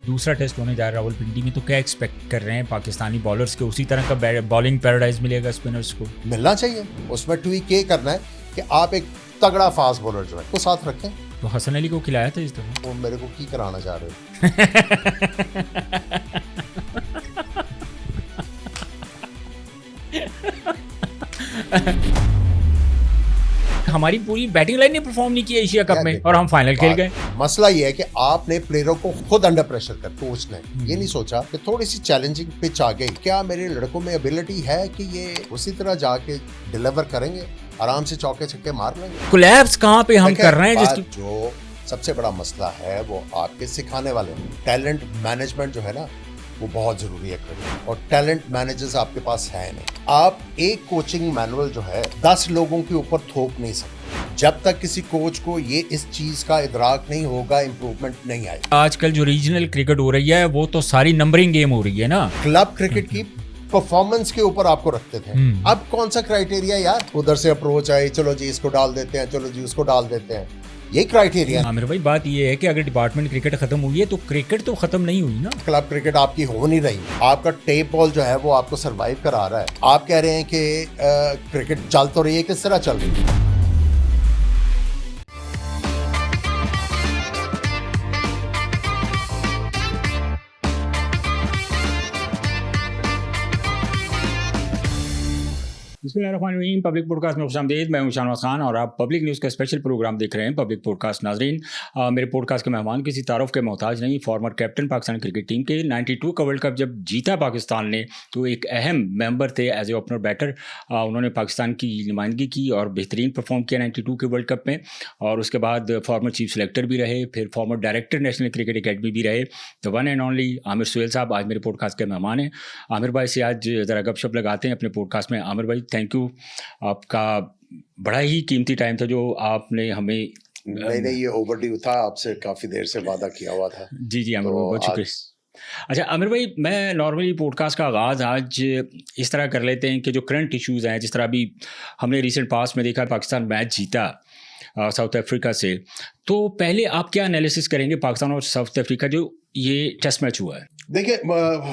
दूसरा टेस्ट होने जा रहा है रावलपिंडी में, तो क्या एक्सपेक्ट कर रहे हैं पाकिस्तानी बॉलर्स के? उसी तरह का बॉलिंग पैराडाइज मिलेगा स्पिनर्स को? मिलना चाहिए। उसमें ट्वीक ये करना है कि आप एक तगड़ा फास्ट बॉलर जो है वो साथ रखें। तो हसन अली को खिलाया था इस दफा? वो मेरे को की कराना चाह रहे हो? हमारी पूरी बैटिंग लाइन ने परफॉर्म नहीं किया एशिया कप में और हम फाइनल खेल गए। मसला ये है कि आपने प्लेयरों को खुद अंडर प्रेशर कर, कोच ने ये नहीं सोचा कि थोड़ी सी चैलेंजिंग पिच आ गई, क्या मेरे लड़कों में एबिलिटी है कि ये उसी तरह जाके डिलीवर करेंगे, आराम से चौके छक्के मार लेंगे। कोलैप्स कहाँ पे हम कर रहे हैं? जिसकी जो सबसे बड़ा मसला है वो आपके सिखाने वाले टैलेंट मैनेजमेंट जो है ना, वो बहुत जरूरी है। और टैलेंट मैनेजर्स आपके पास है नहीं। आप एक कोचिंग मैनुअल जो है 10 लोगों के ऊपर थोप नहीं सकते। जब तक किसी कोच को ये इस चीज का इदराक नहीं होगा, इंप्रूवमेंट नहीं आएगी। आजकल जो रीजनल क्रिकेट हो रही है वो तो सारी नंबरिंग गेम हो रही है ना। क्लब क्रिकेट की परफॉर्मेंस के ऊपर आपको रखते थे। अब कौन सा क्राइटेरिया यार? उधर से अप्रोच आई, चलो जी इसको डाल देते हैं, चलो जी उसको डाल देते हैं, ये क्राइटेरिया। आमिर भाई बात ये है कि अगर डिपार्टमेंट क्रिकेट खत्म हुई है तो क्रिकेट तो खत्म नहीं हुई ना। क्लब क्रिकेट आपकी हो नहीं रही। आपका टेप बॉल जो है वो आपको सरवाइव करा रहा है। आप कह रहे हैं कि क्रिकेट चल तो रही है, किस तरह चल रही है? बिस्मिल्लाहिर्रहमानिर्रहीम। पब्लिक पॉडकास्ट में खुशामदीद। मैं हूं शाहनवाज खान और आप पब्लिक न्यूज़ का स्पेशल प्रोग्राम देख रहे हैं पब्लिक पॉडकास्ट। नाजरीन, मेरे पॉडकास्ट के मेहमान किसी तारुफ के मोहताज नहीं, former captain Pakistan cricket team के। 92 का वर्ल्ड कप जब जीता पाकिस्तान ने तो एक अहम मेंबर थे एज ए ओपनर बैटर। उन्होंने पाकिस्तान की नुमाइंदगी की और बेहतरीन परफॉर्म किया 92 के वर्ल्ड कप में। और उसके बाद फॉर्मर चीफ सेलेक्टर भी रहे, फिर former director national cricket academy भी रहे। The one and only Aamir Sohail साहब आज मेरे पॉडकास्ट के मेहमान हैं। आमिर भाई से आज ज़रा गपशप लगाते हैं अपने पॉडकास्ट में। आमिर भाई, थैंक यू, आपका बड़ा ही कीमती टाइम था जो आपने हमें। नहीं, ये ओवरड्यू था, आपसे काफी देर से वादा किया हुआ था। जी आमिर भाई, बहुत शुक्रिया। अच्छा आमिर भाई, मैं नॉर्मली पॉडकास्ट का आगाज़ आज इस तरह कर लेते हैं कि जो करंट इश्यूज़ हैं, जिस तरह अभी हमने रिसेंट पास्ट में देखा पाकिस्तान मैच जीता साउथ अफ्रीका से, तो पहले आप क्या एनालिसिस करेंगे पाकिस्तान और साउथ अफ्रीका जो ये टेस्ट मैच हुआ है? देखिए,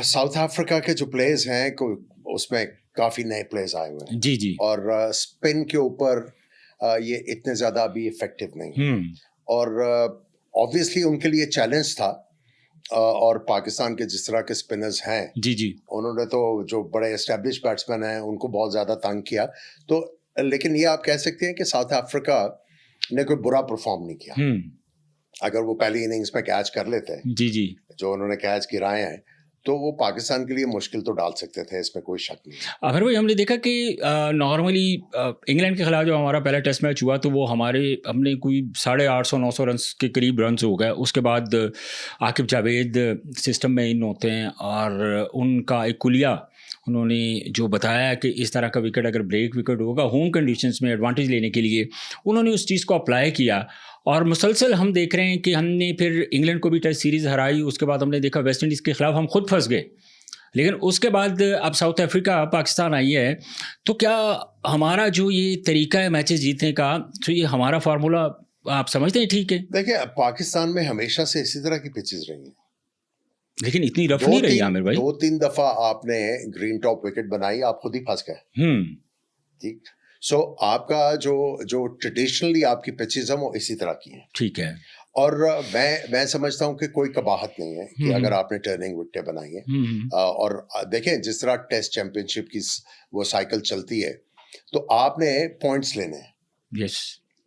साउथ अफ्रीका के जो प्लेयर्स हैं उसमें काफी नए प्लेयर्स आए हुए हैं। जी। और स्पिन के ऊपर ये इतने ज्यादा अभी इफेक्टिव नहीं है। और ऑब्वियसली उनके लिए चैलेंज था। और पाकिस्तान के जिस तरह के स्पिनर्स हैं, जी, उन्होंने तो जो बड़े एस्टेब्लिश बैट्समैन हैं उनको बहुत ज्यादा तंग किया। तो लेकिन ये आप कह सकते हैं कि साउथ अफ्रीका ने कोई बुरा परफॉर्म नहीं किया। अगर वो पहली इनिंग्स में कैच कर लेते हैं, जी, जो उन्होंने कैच गिराए हैं, तो वो पाकिस्तान के लिए मुश्किल तो डाल सकते थे, इसमें कोई शक नहीं। अगर भाई हमने देखा कि नॉर्मली इंग्लैंड के खिलाफ जो हमारा पहला टेस्ट मैच हुआ तो वो हमने कोई 850-900 रन के करीब रन हो गए। उसके बाद आकिब जावेद सिस्टम में इन होते हैं और उनका एक कुलिया उन्होंने जो बताया कि इस तरह का विकेट अगर ब्रेक विकेट होगा होम कंडीशंस में एडवांटेज लेने के लिए, उन्होंने उस चीज़ को अप्लाई किया। और मुसलसल हम देख रहे हैं कि हमने फिर इंग्लैंड को भी टेस्ट सीरीज़ हराई, उसके बाद हमने देखा वेस्ट इंडीज़ के ख़िलाफ़ हम खुद फंस गए। लेकिन उसके बाद अब साउथ अफ्रीका पाकिस्तान आई है, तो क्या हमारा जो ये तरीका है मैचेस जीतने का, तो ये हमारा फार्मूला आप समझते हैं ठीक है? देखिए, पाकिस्तान में हमेशा से इसी तरह की पिचेस रही हैं, लेकिन इतनी रफ नहीं रही आमिर भाई। 2-3 दफा आपने ग्रीन टॉप विकेट बनाई, आप खुद ही फंस गए। ठीक। सो आपका जो ट्रेडिशनली आपकी पिचेस हैं वो इसी तरह की हैं। ठीक है। और मैं समझता हूं कि कोई कबाहत नहीं है कि अगर आपने टर्निंग विकेटें बनाई है। और देखें, जिस तरह टेस्ट चैंपियनशिप की वो साइकिल चलती है, तो आपने पॉइंट्स लेने हैं। यस,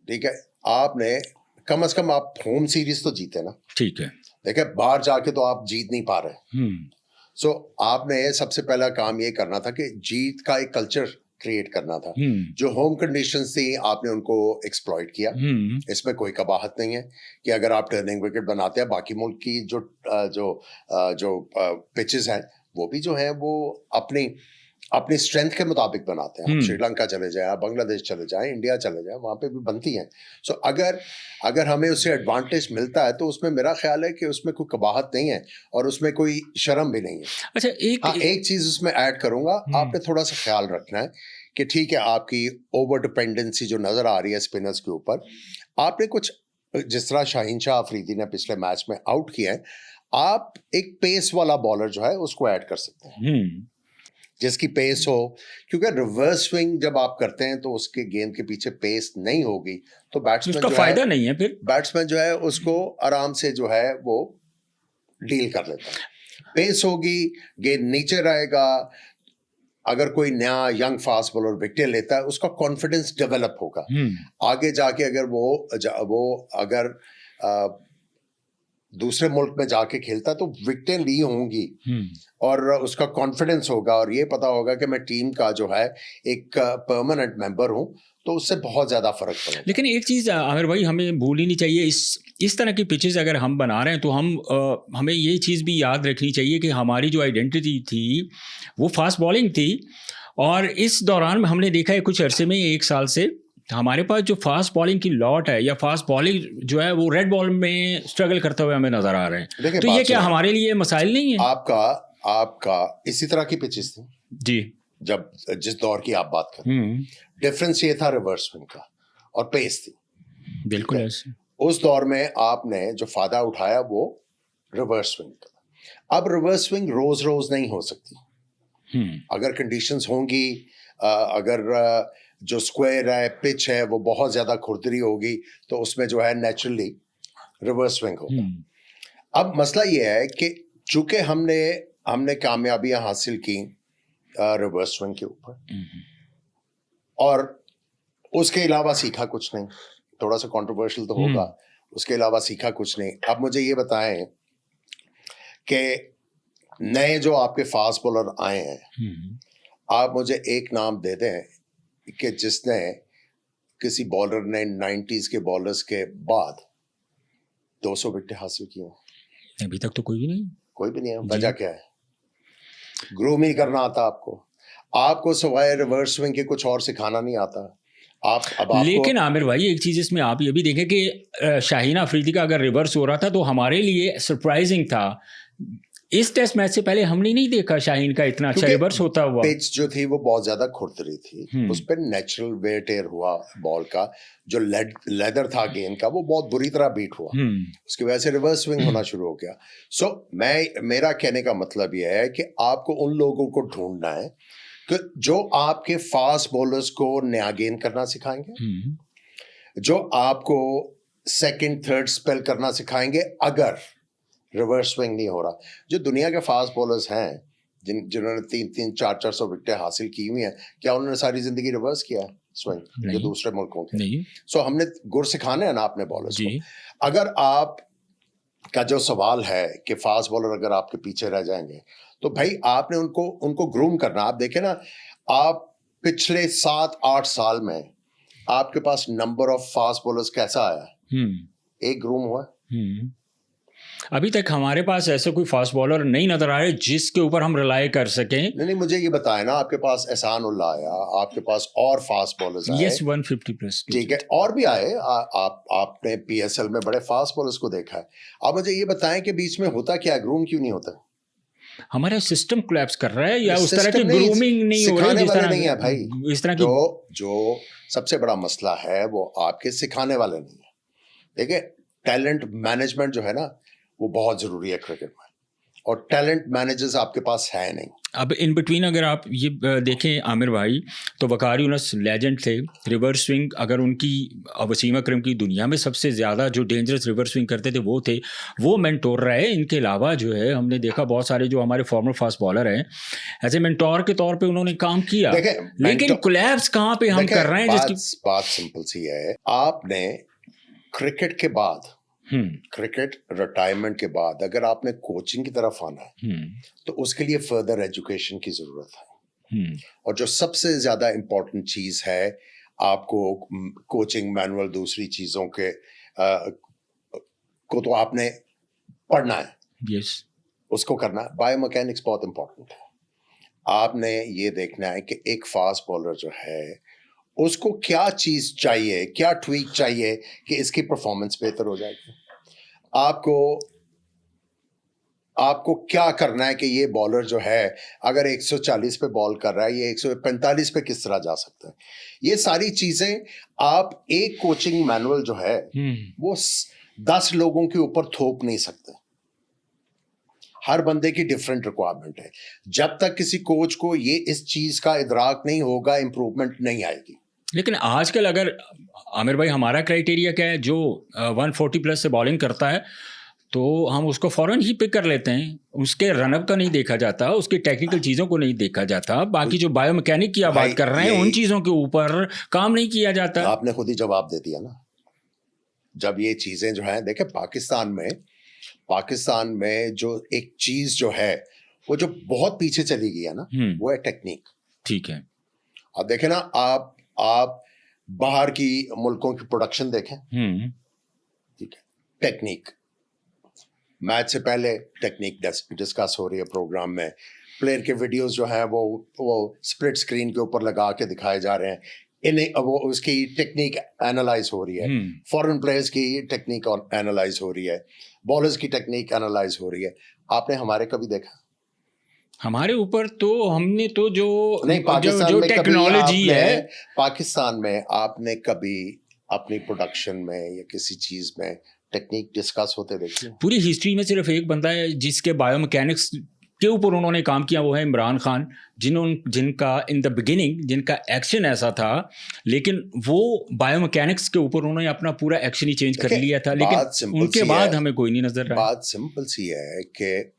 ठीक है। आपने कम से कम आप होम सीरीज तो जीते ना। ठीक है। देखिए, बाहर जाके तो आप जीत नहीं पा रहे। सो आपने सबसे पहला काम ये करना था कि जीत का एक कल्चर क्रिएट करना था। जो होम कंडीशंस थी आपने उनको एक्सप्लॉइट किया। इसमें कोई कबाहत नहीं है कि अगर आप टर्निंग विकेट बनाते हैं। बाकी मुल्क की जो पिचेस हैं वो भी जो है वो अपनी स्ट्रेंथ के मुताबिक बनाते हैं। आप श्रीलंका चले जाए, बांग्लादेश चले जाए, इंडिया चले जाए, वहां पे भी बनती हैं। सो अगर हमें उससे एडवांटेज मिलता है तो उसमें मेरा ख्याल है कि उसमें कोई कबाहत नहीं है और उसमें कोई शर्म भी नहीं है। अच्छा, एक चीज उसमें ऐड करूंगा, आपने थोड़ा सा ख्याल रखना है कि ठीक है, आपकी ओवर डिपेंडेंसी जो नजर आ रही है स्पिनर्स के ऊपर, आपने कुछ जिस तरह शाहीन शाह अफरीदी ने पिछले मैच में आउट किया है, आप एक पेस वाला बॉलर जो है उसको ऐड कर सकते हैं, जिसकी पेस हो, क्योंकि रिवर्स स्विंग जब आप करते हैं तो उसके गेंद के पीछे पेस नहीं होगी तो बैट्समैन जो फायदा नहीं है, फिर बैट्समैन जो है उसको आराम से जो है वो डील कर लेता है। पेस होगी, गेंद नीचे रहेगा, अगर कोई नया यंग फास्ट बॉलर विकेट लेता है उसका कॉन्फिडेंस डेवलप होगा, आगे जाके अगर वो अगर दूसरे मुल्क में जाके खेलता तो विकेटें ली होंगी और उसका कॉन्फिडेंस होगा और ये पता होगा कि मैं टीम का जो है एक परमानेंट मेंबर हूं, तो उससे बहुत ज्यादा फर्क पड़ेगा। लेकिन एक चीज़ आमिर भाई हमें भूलनी नहीं चाहिए, इस तरह की पिचेस अगर हम बना रहे हैं तो हमें ये चीज़ भी याद रखनी चाहिए कि हमारी जो आइडेंटिटी थी वो फास्ट बॉलिंग थी, और इस दौरान हमने देखा है कुछ अरसे में 1 साल से हमारे पास जो फास्ट बॉलिंग की लॉट है या फास्ट बॉलिंग जो है वो रेड बॉल में स्ट्रगल करते हुए हमें नजर आ रहे हैं। तो ये क्या हमारे लिए मसाइल नहीं है? आपका इसी तरह की पिचेस थी जी, जब जिस दौर की आप बात कर, डिफरेंस ये था रिवर्स स्विंग का और पेस थी, बिल्कुल ऐसे। उस दौर में आपने जो फायदा उठाया वो रिवर्स स्विंग का। अब रिवर्स स्विंग रोज रोज नहीं हो सकती, अगर कंडीशंस होंगी, अगर जो स्क्वायर है, पिच है, वो बहुत ज्यादा खुरदरी होगी तो उसमें जो है नेचुरली रिवर्स स्विंग होगा। अब मसला ये है कि चूंकि हमने कामयाबियां हासिल की रिवर्स स्विंग के ऊपर और उसके अलावा सीखा कुछ नहीं, थोड़ा सा कंट्रोवर्शियल तो होगा, उसके अलावा सीखा कुछ नहीं। अब मुझे ये बताएं कि नए जो आपके फास्ट बॉलर आए हैं, आप मुझे एक नाम दे दें कि जिसने किसी बॉलर ने 90s के बॉलर्स के बाद 200 विकेट हासिल किए। अभी तक तो कोई भी नहीं है। वजह क्या है? ग्रूमिंग करना आता आपको सिवाय रिवर्स स्विंग के कुछ और सिखाना नहीं आता। लेकिन आमिर भाई एक चीज़ इसमें आप ये भी देखें कि शाहीन अफरीदी का अगर रिवर्स हो रहा था तो हमारे लिए सरप्राइजिंग था। इस टेस्ट मैच से पहले हमने नहीं देखा शाहीन का इतना अच्छा रिवर्स होता हुआ। पिच जो थी वो बहुत ज्यादा खुरदरी थी, उस पर नेचुरल वेयर टेयर हुआ, बॉल का जो लेदर था गेंद का वो बहुत बुरी तरह बीट हुआ, उसकी वजह से रिवर्स स्विंग होना शुरू हो गया। सो मेरा कहने का मतलब यह है कि आपको उन लोगों को ढूंढना है कि जो आपके फास्ट बॉलर्स को नया गेंद करना सिखाएंगे, जो आपको सेकंड थर्ड स्पेल करना सिखाएंगे अगर रिवर्स स्विंग नहीं हो रहा। जो दुनिया के फास्ट बॉलर्स हैं जिन्होंने 300 400 विकेटें हासिल की हुई हैं, क्या उन्होंने सारी जिंदगी रिवर्स किया स्विंग? जो दूसरे मुल्कों के नहीं। सो हमने गुर सिखाने हैं ना अपने बॉलर्स को। अगर आप का जो सवाल है कि फास्ट बॉलर अगर आपके पीछे रह जाएंगे तो भाई आपने उनको ग्रूम करना। आप देखें ना, आप पिछले 7-8 साल में आपके पास नंबर ऑफ फास्ट बॉलर्स कैसा आया? एक ग्रूम हुआ। अभी तक हमारे पास ऐसे कोई फास्ट बॉलर नहीं नजर आ रहे जिसके ऊपर हम रिलाई कर सकें। नहीं, मुझे ये बताया ना, आपके पास एहसान उल्लाह आया, आपके पास और फास्ट बॉलर्स आए। यस, 150 प्लस, ठीक है, और भी आए। आपने पीएसएल में बड़े फास्ट बॉलर्स को देखा है। आप मुझे ये बताएं कि बीच में होता क्या, ग्रूम क्यों नहीं होता? हमारा सिस्टम कोलैप्स कर रहा है या उस तरह की ग्रूमिंग नहीं हो रही? जिस तरह नहीं है भाई, इस तरह की जो सबसे बड़ा मसला है वो आपके सिखाने वाले नहीं है। देखिए, टैलेंट मैनेजमेंट जो है ना वो बहुत जरूरी है क्रिकेट में, और टैलेंट मैनेजर्स आपके पास है नहीं। अब इन बिटवीन अगर आप ये देखें आमिर भाई, तो वकार यूनुस लेजेंड थे। रिवर्स स्विंग अगर उनकी वसीम अकरम की दुनिया में सबसे ज़्यादा जो डेंजरस रिवर्स स्विंग करते थे वो थे, वो मेंटोर रहे। इनके अलावा जो है हमने देखा बहुत सारे जो हमारे फॉर्मर फास्ट बॉलर हैं एज ए मेंटोर के तौर पे उन्होंने काम किया। लेकिन कोलैप्स कहाँ पे हम कर रहे हैं? बात सिंपल सी है। आपने क्रिकेट के बाद, क्रिकेट रिटायरमेंट के बाद अगर आपने कोचिंग की तरफ आना है तो उसके लिए फर्दर एजुकेशन की जरूरत है। और जो सबसे ज्यादा इंपॉर्टेंट चीज है, आपको कोचिंग मैनुअल दूसरी चीजों के को तो आपने पढ़ना है। yes. उसको करना है। बायोमैकेनिक्स बहुत इंपॉर्टेंट है। आपने ये देखना है कि एक फास्ट बॉलर जो है उसको क्या चीज चाहिए, क्या ट्वीक चाहिए कि इसकी परफॉर्मेंस बेहतर हो जाएगी। आपको क्या करना है कि ये बॉलर जो है अगर 140 पे बॉल कर रहा है, ये 145 पे किस तरह जा सकता है। ये सारी चीजें आप एक कोचिंग मैनुअल जो है वो 10 लोगों के ऊपर थोप नहीं सकते। हर बंदे की डिफरेंट रिक्वायरमेंट है। जब तक किसी कोच को ये इस चीज का इदराक नहीं होगा, इंप्रूवमेंट नहीं आएगी। लेकिन आजकल अगर आमिर भाई हमारा क्राइटेरिया क्या है, जो 140 प्लस से बॉलिंग करता है तो हम उसको फ़ौरन ही पिक कर लेते हैं, उसके रनअप का नहीं देखा जाता, उसकी टेक्निकल चीज़ों को नहीं देखा जाता, बाकी जो बायोमैकेनिक की आप बात कर रहे हैं उन चीज़ों के ऊपर काम नहीं किया जाता। आपने खुद ही जवाब दे दिया ना। जब ये चीज़ें जो हैं, देखें पाकिस्तान में जो एक चीज़ जो है वो जो बहुत पीछे चली गई है ना, वो है टेक्निक। ठीक है। अब देखें ना, आप बाहर की मुल्कों की प्रोडक्शन देखें, ठीक है, टेक्निक, मैच से पहले टेक्निक डिस्कस हो रही है प्रोग्राम में, प्लेयर के वीडियोस जो हैं वो स्प्लिट स्क्रीन के ऊपर लगा के दिखाए जा रहे हैं, इन्हें वो उसकी टेक्निक एनालाइज हो रही है, फॉरेन प्लेयर्स की टेक्निक एनालाइज हो रही है, बॉलर्स की टेक्निक एनालाइज हो रही है। आपने हमारे कभी देखा? हमारे ऊपर तो हमने तो जो टेक्नोलॉजी है, पाकिस्तान में आपने कभी अपनी प्रोडक्शन में या किसी चीज में टेक्निक डिस्कस होते देखिए? पूरी हिस्ट्री में सिर्फ एक बंदा है जिसके बायोमैकेनिक्स के ऊपर उन्होंने काम किया, वो है इमरान खान, जिनका इन द बिगिनिंग जिनका एक्शन ऐसा था, लेकिन वो बायोमैकेनिक्स के ऊपर उन्होंने अपना पूरा एक्शन ही चेंज कर लिया था, लेकिन उनके बाद हमें कोई नहीं नजर रहा। बात सिंपल सी है कि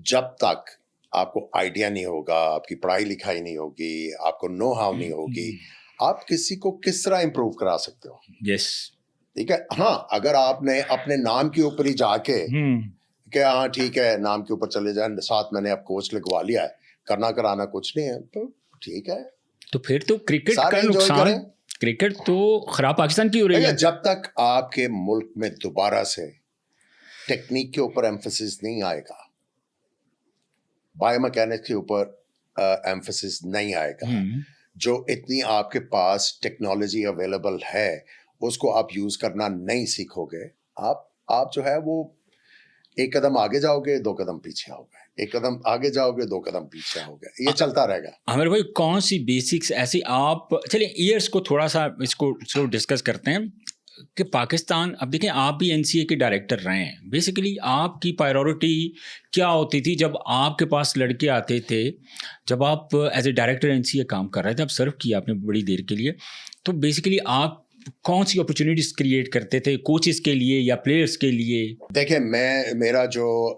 जब तक आपको आइडिया नहीं होगा, आपकी पढ़ाई लिखाई नहीं होगी, आपको नो हाउ नहीं होगी, आप किसी को किस तरह इंप्रूव करा सकते हो? यस, ठीक है। हाँ, अगर आपने अपने नाम के ऊपर ही जाके कि हाँ ठीक है नाम के ऊपर चले जाए, साथ मैंने अब कोच लिखवा लिया है, करना कराना कुछ नहीं है, तो ठीक है। तो फिर तो क्रिकेट का नुकसान, क्रिकेट तो खराब पाकिस्तान की हो रही है। जब तक आपके मुल्क में दोबारा से टेक्निक के ऊपर एम्फेसिस नहीं आएगा, बायोमैकेनिक्स के ऊपर एम्फेसिस नहीं आएगा, जो इतनी आपके पास टेक्नोलॉजी अवेलेबल है उसको आप यूज करना नहीं सीखोगे, आप जो है वो एक कदम आगे जाओगे, दो कदम पीछे आओगे, एक कदम आगे जाओगे, दो कदम पीछे आओगे, ये चलता रहेगा। आमिर भाई, कौन सी बेसिक्स ऐसी आप, चलिए ईयर्स को थोड़ा सा इसको डिस्कस करते हैं कि पाकिस्तान, अब देखें आप भी एनसीए के डायरेक्टर रहे हैं, बेसिकली आपकी प्रायोरिटी क्या होती थी जब आपके पास लड़के आते थे, जब आप एज ए डायरेक्टर एनसीए काम कर रहे थे, आप सर्व किया आपने बड़ी देर के लिए, तो बेसिकली आप कौन सी अपॉर्चुनिटीज क्रिएट करते थे कोचेस के लिए या प्लेयर्स के लिए? देखिए, मेरा जो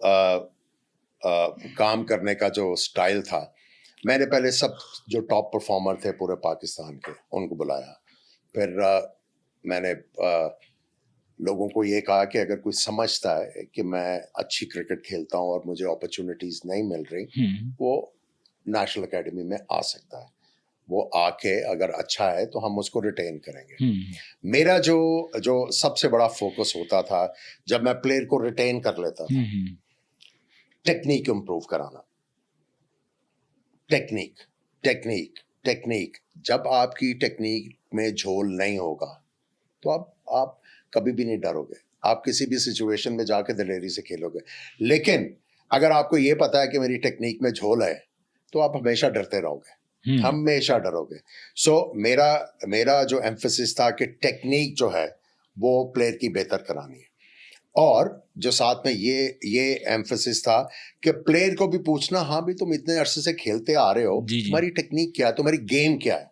काम करने का जो स्टाइल था, मैंने पहले सब जो टॉप परफॉर्मर थे पूरे पाकिस्तान के उनको बुलाया, फिर मैंने लोगों को ये कहा कि अगर कोई समझता है कि मैं अच्छी क्रिकेट खेलता हूँ और मुझे अपॉर्चुनिटीज नहीं मिल रही, वो नेशनल एकेडमी में आ सकता है, वो आके अगर अच्छा है तो हम उसको रिटेन करेंगे। मेरा जो सबसे बड़ा फोकस होता था जब मैं प्लेयर को रिटेन कर लेता था, टेक्निक इंप्रूव कराना, टेक्निक। जब आपकी टेक्निक में झोल नहीं होगा तो आप कभी भी नहीं डरोगे, आप किसी भी सिचुएशन में जाके दिलेरी से खेलोगे। लेकिन अगर आपको ये पता है कि मेरी टेक्निक में झोल है तो आप हमेशा डरते रहोगे, हमेशा डरोगे। सो मेरा जो एम्फेसिस था कि टेक्निक जो है वो प्लेयर की बेहतर करानी है, और जो साथ में ये एम्फेसिस था कि प्लेयर को भी पूछना, हाँ भी तुम इतने अरसे से खेलते आ रहे हो, तुम्हारी टेक्निक क्या है, तुम्हारी गेम क्या है।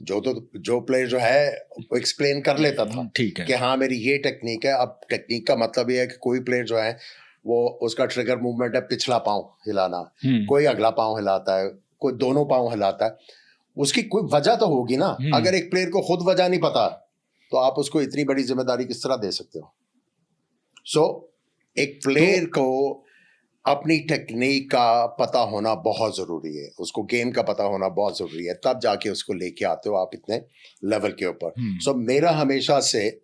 जो प्लेयर जो है वो एक्सप्लेन कर लेता था कि हाँ मेरी ये टेक्निक है। अब टेक्निक का मतलब ये है कि कोई प्लेयर जो है वो उसका ट्रिगर मूवमेंट है पिछला पांव हिलाना, कोई अगला पांव हिलाता है, कोई दोनों पांव हिलाता है, उसकी कोई वजह तो होगी ना। अगर एक प्लेयर को खुद वजह नहीं पता तो आप उसको इतनी बड़ी जिम्मेदारी किस तरह दे सकते हो? सो एक प्लेयर को अपनी टेक्निक का पता होना बहुत जरूरी है, उसको गेम का पता होना बहुत जरूरी है, तब जाके उसको लेके आते हो आप इतने लेवल के ऊपर। सो मेरा हमेशा से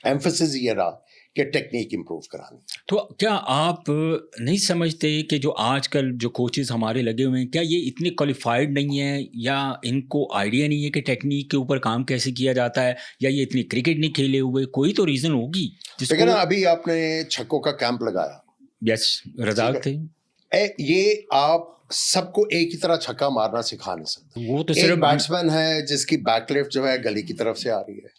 एम्फेसिस ये रहा कि टेक्निक इंप्रूव करानी। तो क्या आप नहीं समझते कि जो आजकल जो कोचेस हमारे लगे हुए हैं, क्या ये इतने क्वालिफाइड नहीं है, या इनको आइडिया नहीं है कि टेक्निक के ऊपर काम कैसे किया जाता है, या ये इतनी क्रिकेट नहीं खेले हुए? कोई तो रीजन होगी जिसको ना। अभी आपने छक्कों का कैंप लगाया, यस, रजाक थे, ये आप सबको एक ही तरह छक्का मारना सिखा नहीं सकते। वो तो सिर्फ बैट्समैन है जिसकी बैकलिफ्ट जो है गली की तरफ से आ रही है,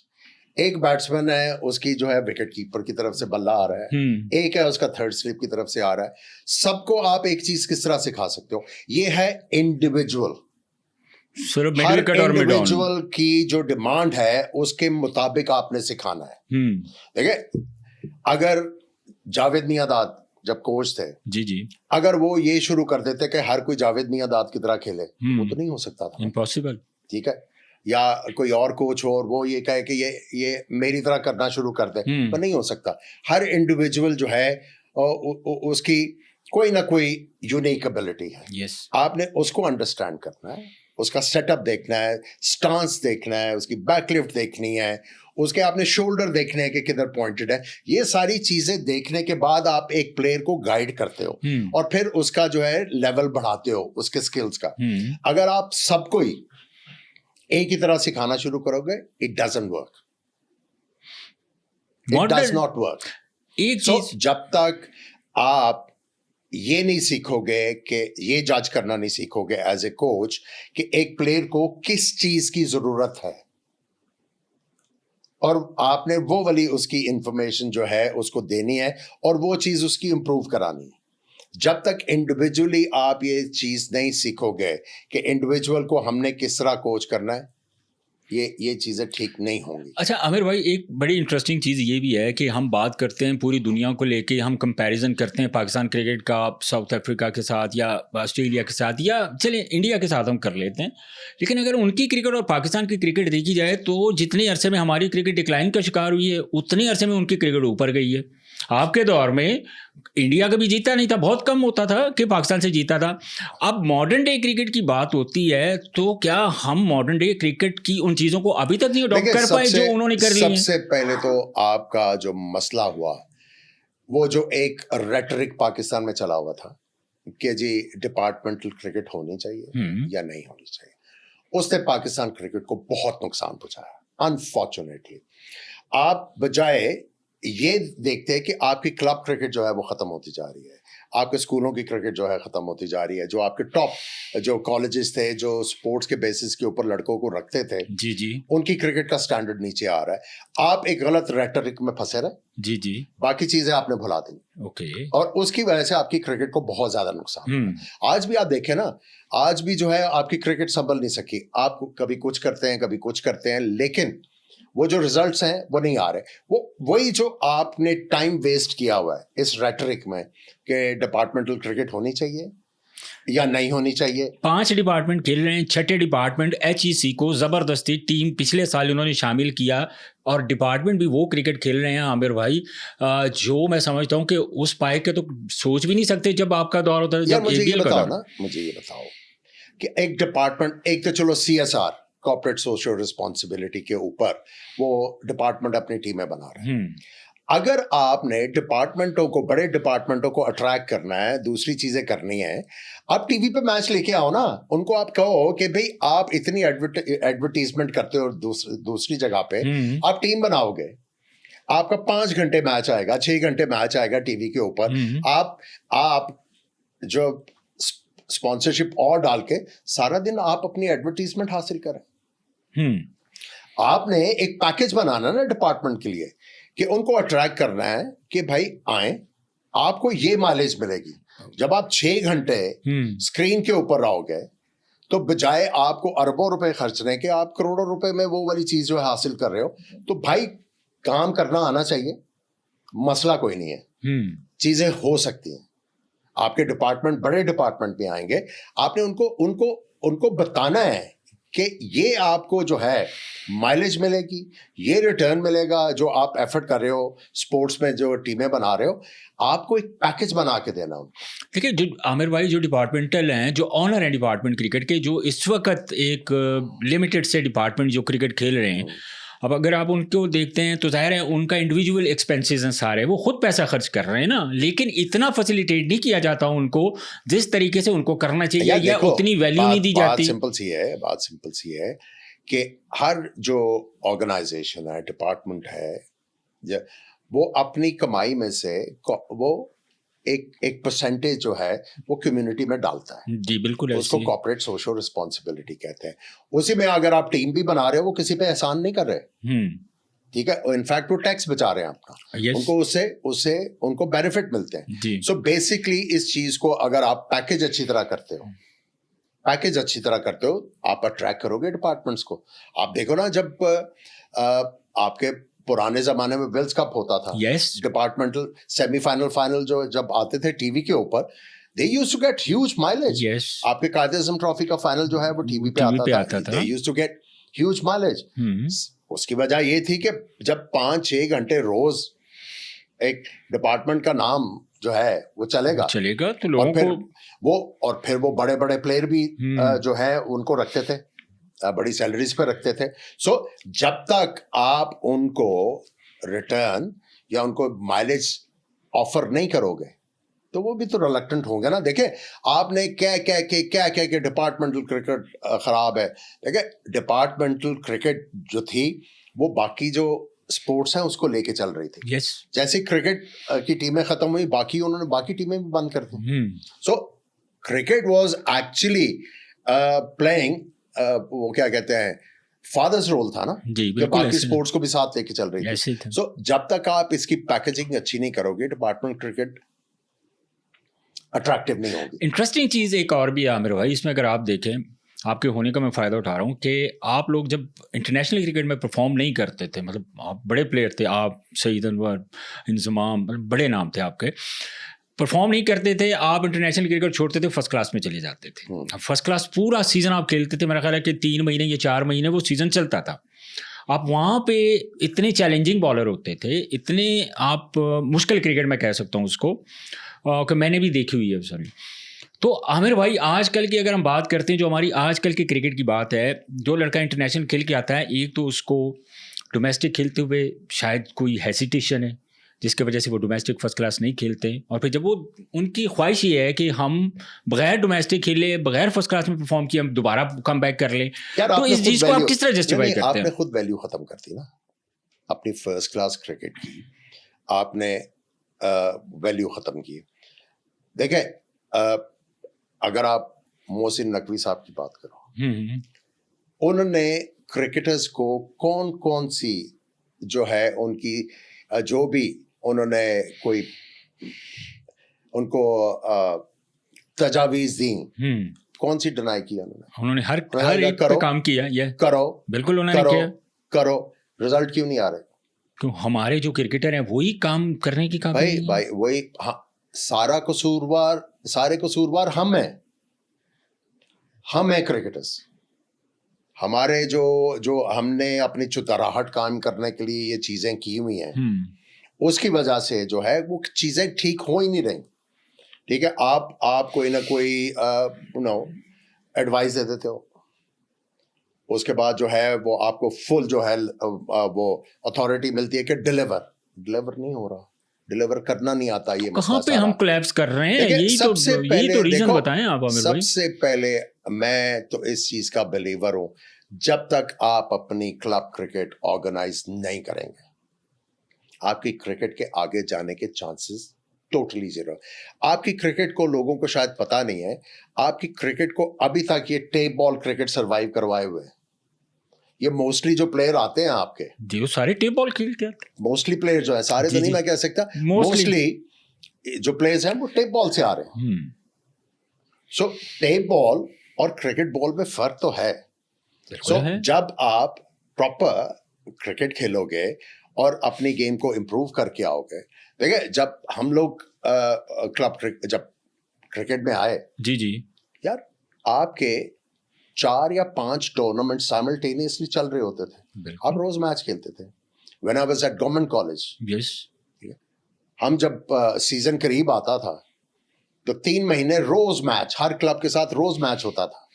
एक बैट्समैन है, उसकी जो है विकेट कीपर की तरफ से बल्ला आ रहा है, एक है उसका थर्ड स्लिप की तरफ से आ रहा है। सबको आप एक चीज किस तरह सिखा सकते हो? ये है इंडिविजुअल, हर इंडिविजुअल की जो डिमांड है उसके मुताबिक आपने सिखाना है। देखिए, अगर जावेद मियांदाद जब कोच थे, जी, अगर वो ये शुरू कर देते कि हर कोई जावेद मियांदाद की तरह खेले, वो तो नहीं हो सकता था, इम्पॉसिबल। ठीक है, या कोई और कोच हो और वो ये कहे कि ये मेरी तरह करना शुरू कर दे, तो नहीं हो सकता। हर इंडिविजुअल जो है उसकी कोई ना कोई यूनिक एबिलिटी है। yes. आपने उसको अंडरस्टैंड करना है, उसका सेटअप देखना है, स्टांस देखना है, उसकी बैकलिफ्ट देखनी है, उसके आपने शोल्डर देखने हैं कि किधर पॉइंटेड है। ये सारी चीजें देखने के बाद आप एक प्लेयर को गाइड करते हो और फिर उसका जो है लेवल बढ़ाते हो उसके स्किल्स का। अगर आप सबको ही एक ही तरह सिखाना शुरू करोगे, it doesn't work, it does not work. एक चीज, जब तक आप ये नहीं सीखोगे कि ये जज करना नहीं सीखोगे एज ए कोच कि एक प्लेयर को किस चीज की जरूरत है और आपने वो वाली उसकी इंफॉर्मेशन जो है उसको देनी है और वो चीज उसकी इंप्रूव करानी है, जब तक इंडिविजुअली आप ये चीज नहीं सीखोगे कि इंडिविजुअल को हमने किस तरह कोच करना है, ये चीज़ें ठीक नहीं होंगी। अच्छा आमिर भाई, एक बड़ी इंटरेस्टिंग चीज़ ये भी है कि हम बात करते हैं पूरी दुनिया को लेके, हम कंपैरिजन करते हैं पाकिस्तान क्रिकेट का साउथ अफ्रीका के साथ या ऑस्ट्रेलिया के साथ या चले इंडिया के साथ हम कर लेते हैं, लेकिन अगर उनकी क्रिकेट और पाकिस्तान की क्रिकेट देखी जाए तो जितने अरसे में हमारी क्रिकेट डिक्लाइन का शिकार हुई है उतने अरसे में उनकी क्रिकेट ऊपर गई है। आपके दौर में इंडिया कभी जीता नहीं था, बहुत कम होता था कि पाकिस्तान से जीता था। अब मॉडर्न डे क्रिकेट की बात होती है तो क्या हम मॉडर्न डे क्रिकेट की उन चीज़ों को अभी तक नहीं अडॉप्ट कर पाए जो उन्होंने कर ली हैं? सबसे पहले तो आपका जो मसला हुआ वो जो एक रेटरिक पाकिस्तान में चला हुआ था कि जी डिपार्टमेंटल क्रिकेट होनी चाहिए या नहीं होनी चाहिए, उसने पाकिस्तान क्रिकेट को बहुत नुकसान पहुंचाया अनफॉर्चुनेटली। आप बजाय ये देखते हैं कि आपकी क्लब क्रिकेट जो है वो खत्म होती जा रही है, आपके स्कूलों की क्रिकेट जो है खत्म होती जा रही है, जो आपके टॉप जो कॉलेजेस थे जो स्पोर्ट्स के बेसिस के ऊपर लड़कों को रखते थे, जी उनकी क्रिकेट का स्टैंडर्ड नीचे आ रहा है। आप एक गलत रेटरिक में फंसे रहे, जी बाकी चीजें आपने भुला दी, ओके, और उसकी वजह से आपकी क्रिकेट को बहुत ज्यादा नुकसान। आज भी आप देखें ना, आज भी जो है आपकी क्रिकेट संभल नहीं सकी। आप कभी कुछ करते हैं कभी कुछ करते हैं, लेकिन वो जो रिजल्ट्स हैं वो नहीं आ रहे। वो वही जो आपने टाइम वेस्ट किया हुआ है इस रेटरिक में कि डिपार्टमेंटल क्रिकेट होनी चाहिए या नहीं होनी चाहिए। 5 डिपार्टमेंट खेल रहे हैं, 6ठे डिपार्टमेंट HEC को ज़बरदस्ती टीम पिछले साल उन्होंने शामिल किया और डिपार्टमेंट भी वो क्रिकेट खेल रहे हैं आमिर भाई जो मैं समझता हूँ कि उस पाए के तो सोच भी नहीं सकते जब आपका दौर होता है। जब मुझे ये बताओ कि एक डिपार्टमेंट, एक तो चलो CSR कॉर्पोरेट सोशल रिस्पॉन्सिबिलिटी के ऊपर वो डिपार्टमेंट अपनी टीमें बना रहे हैं। अगर आपने डिपार्टमेंटों को, बड़े डिपार्टमेंटों को अट्रैक्ट करना है, दूसरी चीजें करनी है, आप टीवी पे मैच लेके आओ ना, उनको आप कहो कि भाई आप इतनी एडवर्टीजमेंट करते हो दूसरी जगह पे, आप टीम बनाओगे, आपका 5 घंटे मैच आएगा, 6 घंटे मैच आएगा टीवी के ऊपर, आप जो स्पॉन्सरशिप और डाल के सारा दिन आप अपनी एडवर्टीजमेंट हासिल करें। आपने एक पैकेज बनाना ना डिपार्टमेंट के लिए कि उनको अट्रैक्ट करना है कि भाई आए, आपको ये माइलेज मिलेगी। जब आप 6 घंटे स्क्रीन के ऊपर रहोगे तो बजाय आपको अरबों रुपए खर्चने के आप करोड़ों रुपए में वो वाली चीज जो है हासिल कर रहे हो, तो भाई काम करना आना चाहिए, मसला कोई नहीं है, चीजें हो सकती हैं। आपके डिपार्टमेंट, बड़े डिपार्टमेंट में आएंगे, आपने उनको बताना है कि ये आपको जो है माइलेज मिलेगी, ये रिटर्न मिलेगा जो आप एफर्ट कर रहे हो, स्पोर्ट्स में जो टीमें बना रहे हो, आपको एक पैकेज बना के देना उनको। देखिए जो आमिर भाई जो डिपार्टमेंटल हैं, जो ऑनर हैं डिपार्टमेंट क्रिकेट के, जो इस वक्त एक लिमिटेड से डिपार्टमेंट जो क्रिकेट खेल रहे हैं, अब अगर आप उनको देखते हैं तो जाहिर है उनका इंडिविजुअल एक्सपेंसेस हैं सारे, वो खुद पैसा खर्च कर रहे हैं ना, लेकिन इतना फैसिलिटेट नहीं किया जाता उनको जिस तरीके से उनको करना चाहिए, या उतनी वैल्यू नहीं दी जाती। बात सिंपल सी है कि हर जो ऑर्गेनाइजेशन है, डिपार्टमेंट है, वो अपनी कमाई में से वो एक परसेंटेज जो है वो कम्युनिटी में डालता है। जी बिल्कुल, उसको कॉर्पोरेट सोशल रिस्पॉन्सिबिलिटी कहते हैं। उसी में अगर आप टीम भी बना रहे हो, वो किसी पे एहसान नहीं कर रहे, ठीक है, इनफैक्ट वो टैक्स बचा रहे हैं आपका, उनको उससे उनको बेनिफिट मिलते हैं। सो बेसिकली इस चीज को अगर आप पैकेज अच्छी तरह करते हो, आप अट्रैक्ट करोगे डिपार्टमेंट्स को। आप देखो ना, जब आपके पुराने जमाने में विल्स कप होता था, डिपार्टमेंटल सेमीफाइनल फाइनल जो जब आते थे टीवी के ऊपर, they used to get huge mileage. आपके कायदे-ए-आज़म ट्रॉफी का फाइनल जो है वो टीवी पे आता था। They used to get huge mileage. उसकी वजह ये थी कि जब 5-6 घंटे रोज एक डिपार्टमेंट का नाम जो है वो चलेगा तो लोगों को फिर वो बड़े प्लेयर भी जो है उनको रखते थे, बड़ी सैलरीज पे रखते थे। सो जब तक आप उनको रिटर्न या उनको माइलेज ऑफर नहीं करोगे तो वो भी तो रिलक्टेंट होंगे ना। देखिए, आपने क्या के डिपार्टमेंटल क्रिकेट खराब है। देखिए, डिपार्टमेंटल क्रिकेट जो थी वो बाकी जो स्पोर्ट्स हैं उसको लेके चल रही थी। जैसे क्रिकेट की टीमें खत्म हुई, उन्होंने बाकी टीमें भी बंद कर दी। सो क्रिकेट वाज एक्चुअली प्लेइंग, वो क्या कहते हैं, फादर्स रोल था ना, कि बाकी स्पोर्ट्स को भी साथ लेके चल रही थी। सो जब तक आप इसकी पैकेजिंग अच्छी नहीं करोगे, डिपार्टमेंट क्रिकेट अट्रैक्टिव नहीं होगी। इंटरेस्टिंग चीज़ एक और भी है आमिर भाई, इसमें अगर आप देखें, आपके होने का मैं फ़ायदा उठा रहा हूँ कि आप लोग जब इंटरनेशनल क्रिकेट में परफॉर्म नहीं करते थे, मतलब आप बड़े प्लेयर थे, आप सईद अनवर, इंजमाम, मतलब बड़े नाम थे आपके, परफॉर्म नहीं करते थे, आप इंटरनेशनल क्रिकेट छोड़ते थे, फर्स्ट क्लास में चले जाते थे। अब फर्स्ट क्लास पूरा सीज़न आप खेलते थे, मेरा ख्याल है कि 3 महीने या 4 महीने वो सीज़न चलता था। आप वहाँ पे इतने चैलेंजिंग बॉलर होते थे, इतने आप मुश्किल क्रिकेट में कह सकता हूँ उसको, कि मैंने भी देखी हुई है सॉरी। तो आमिर भाई, आजकल की अगर हम बात करते हैं, जो हमारी आजकल की क्रिकेट की बात है, जो लड़का इंटरनेशनल खेल के आता है, एक तो उसको डोमेस्टिक खेलते हुए शायद कोई हेसिटेशन है जिसकी वजह से वो डोमेस्टिक फर्स्ट क्लास नहीं खेलते, और फिर जब वो उनकी ख्वाहिश ये है कि हम बगैर डोमेस्टिक खेले, बगैर फर्स्ट क्लास में परफॉर्म किए, हम दोबारा कम बैक कर लें, तो इस चीज़ को आप किस तरह जस्टिफाई करते हैं? आपने खुद वैल्यू ख़त्म कर दी ना अपनी फर्स्ट क्लास क्रिकेट की, आपने वैल्यू ख़त्म की। देखें, अगर आप मोहसिन नकवी साहब की बात करो, उन्होंने क्रिकेटर्स को कौन सी जो है उनकी जो भी उन्होंने कोई उनको तजावीज़ दी, कौन सी डिनाई किया उन्होंने? हर एक पे काम किया। ये करो, बिल्कुल उन्होंने किया। करो, रिजल्ट क्यों नहीं आ रहे? क्यों? हमारे जो क्रिकेटर हैं वही काम करने की काबिल नहीं है। भाई वही, हाँ, सारे कसूरवार हम हैं क्रिकेटर्स। हमारे जो हमने अपनी चुतराहट काम करने के लिए ये चीजें की हुई हैं, उसकी वजह से जो है वो चीजें ठीक हो ही नहीं रही। ठीक है, आप कोई ना कोई एडवाइस दे देते हो, उसके बाद जो है वो आपको फुल जो है वो अथॉरिटी मिलती है कि डिलीवर नहीं हो रहा, डिलीवर करना नहीं आता। ये कहाँ पे हम कोलैप्स कर रहे हैं? यही तो रीजन बताएं आप आमिर भाई। सबसे पहले मैं तो इस चीज का बिलीवर हूं, जब तक आप अपनी क्लब क्रिकेट ऑर्गेनाइज नहीं करेंगे, आपकी क्रिकेट के आगे जाने के चांसेस टोटली जीरो। आपकी क्रिकेट को लोगों को शायद पता नहीं है, आपकी क्रिकेट को अभी तक ये टेप बॉल क्रिकेट सर्वाइव करवाए हुए हैं। ये मोस्टली जो प्लेयर आते हैं आपके जी, वो सारे टेप बॉल खेल के आते हैं। मोस्टली प्लेयर जो है, सारे तो नहीं मैं कह सकता, मोस्टली जो प्लेयर्स हैं वो टेप बॉल से आ रहे हैं। सो टेप बॉल और क्रिकेट बॉल में फर्क तो है। सो जब आप प्रॉपर क्रिकेट खेलोगे और अपनी गेम को इम्प्रूव करके आओगे, देखिए जब हम लोग जब क्रिकेट में आए, जी यार, आपके 4 या 5 टूर्नामेंट साइमल्टेनियसली चल रहे होते थे, आप रोज मैच खेलते थे। When I was at government college, हम जब सीजन करीब आता था तो 3 महीने रोज मैच, हर क्लब के साथ रोज मैच होता था।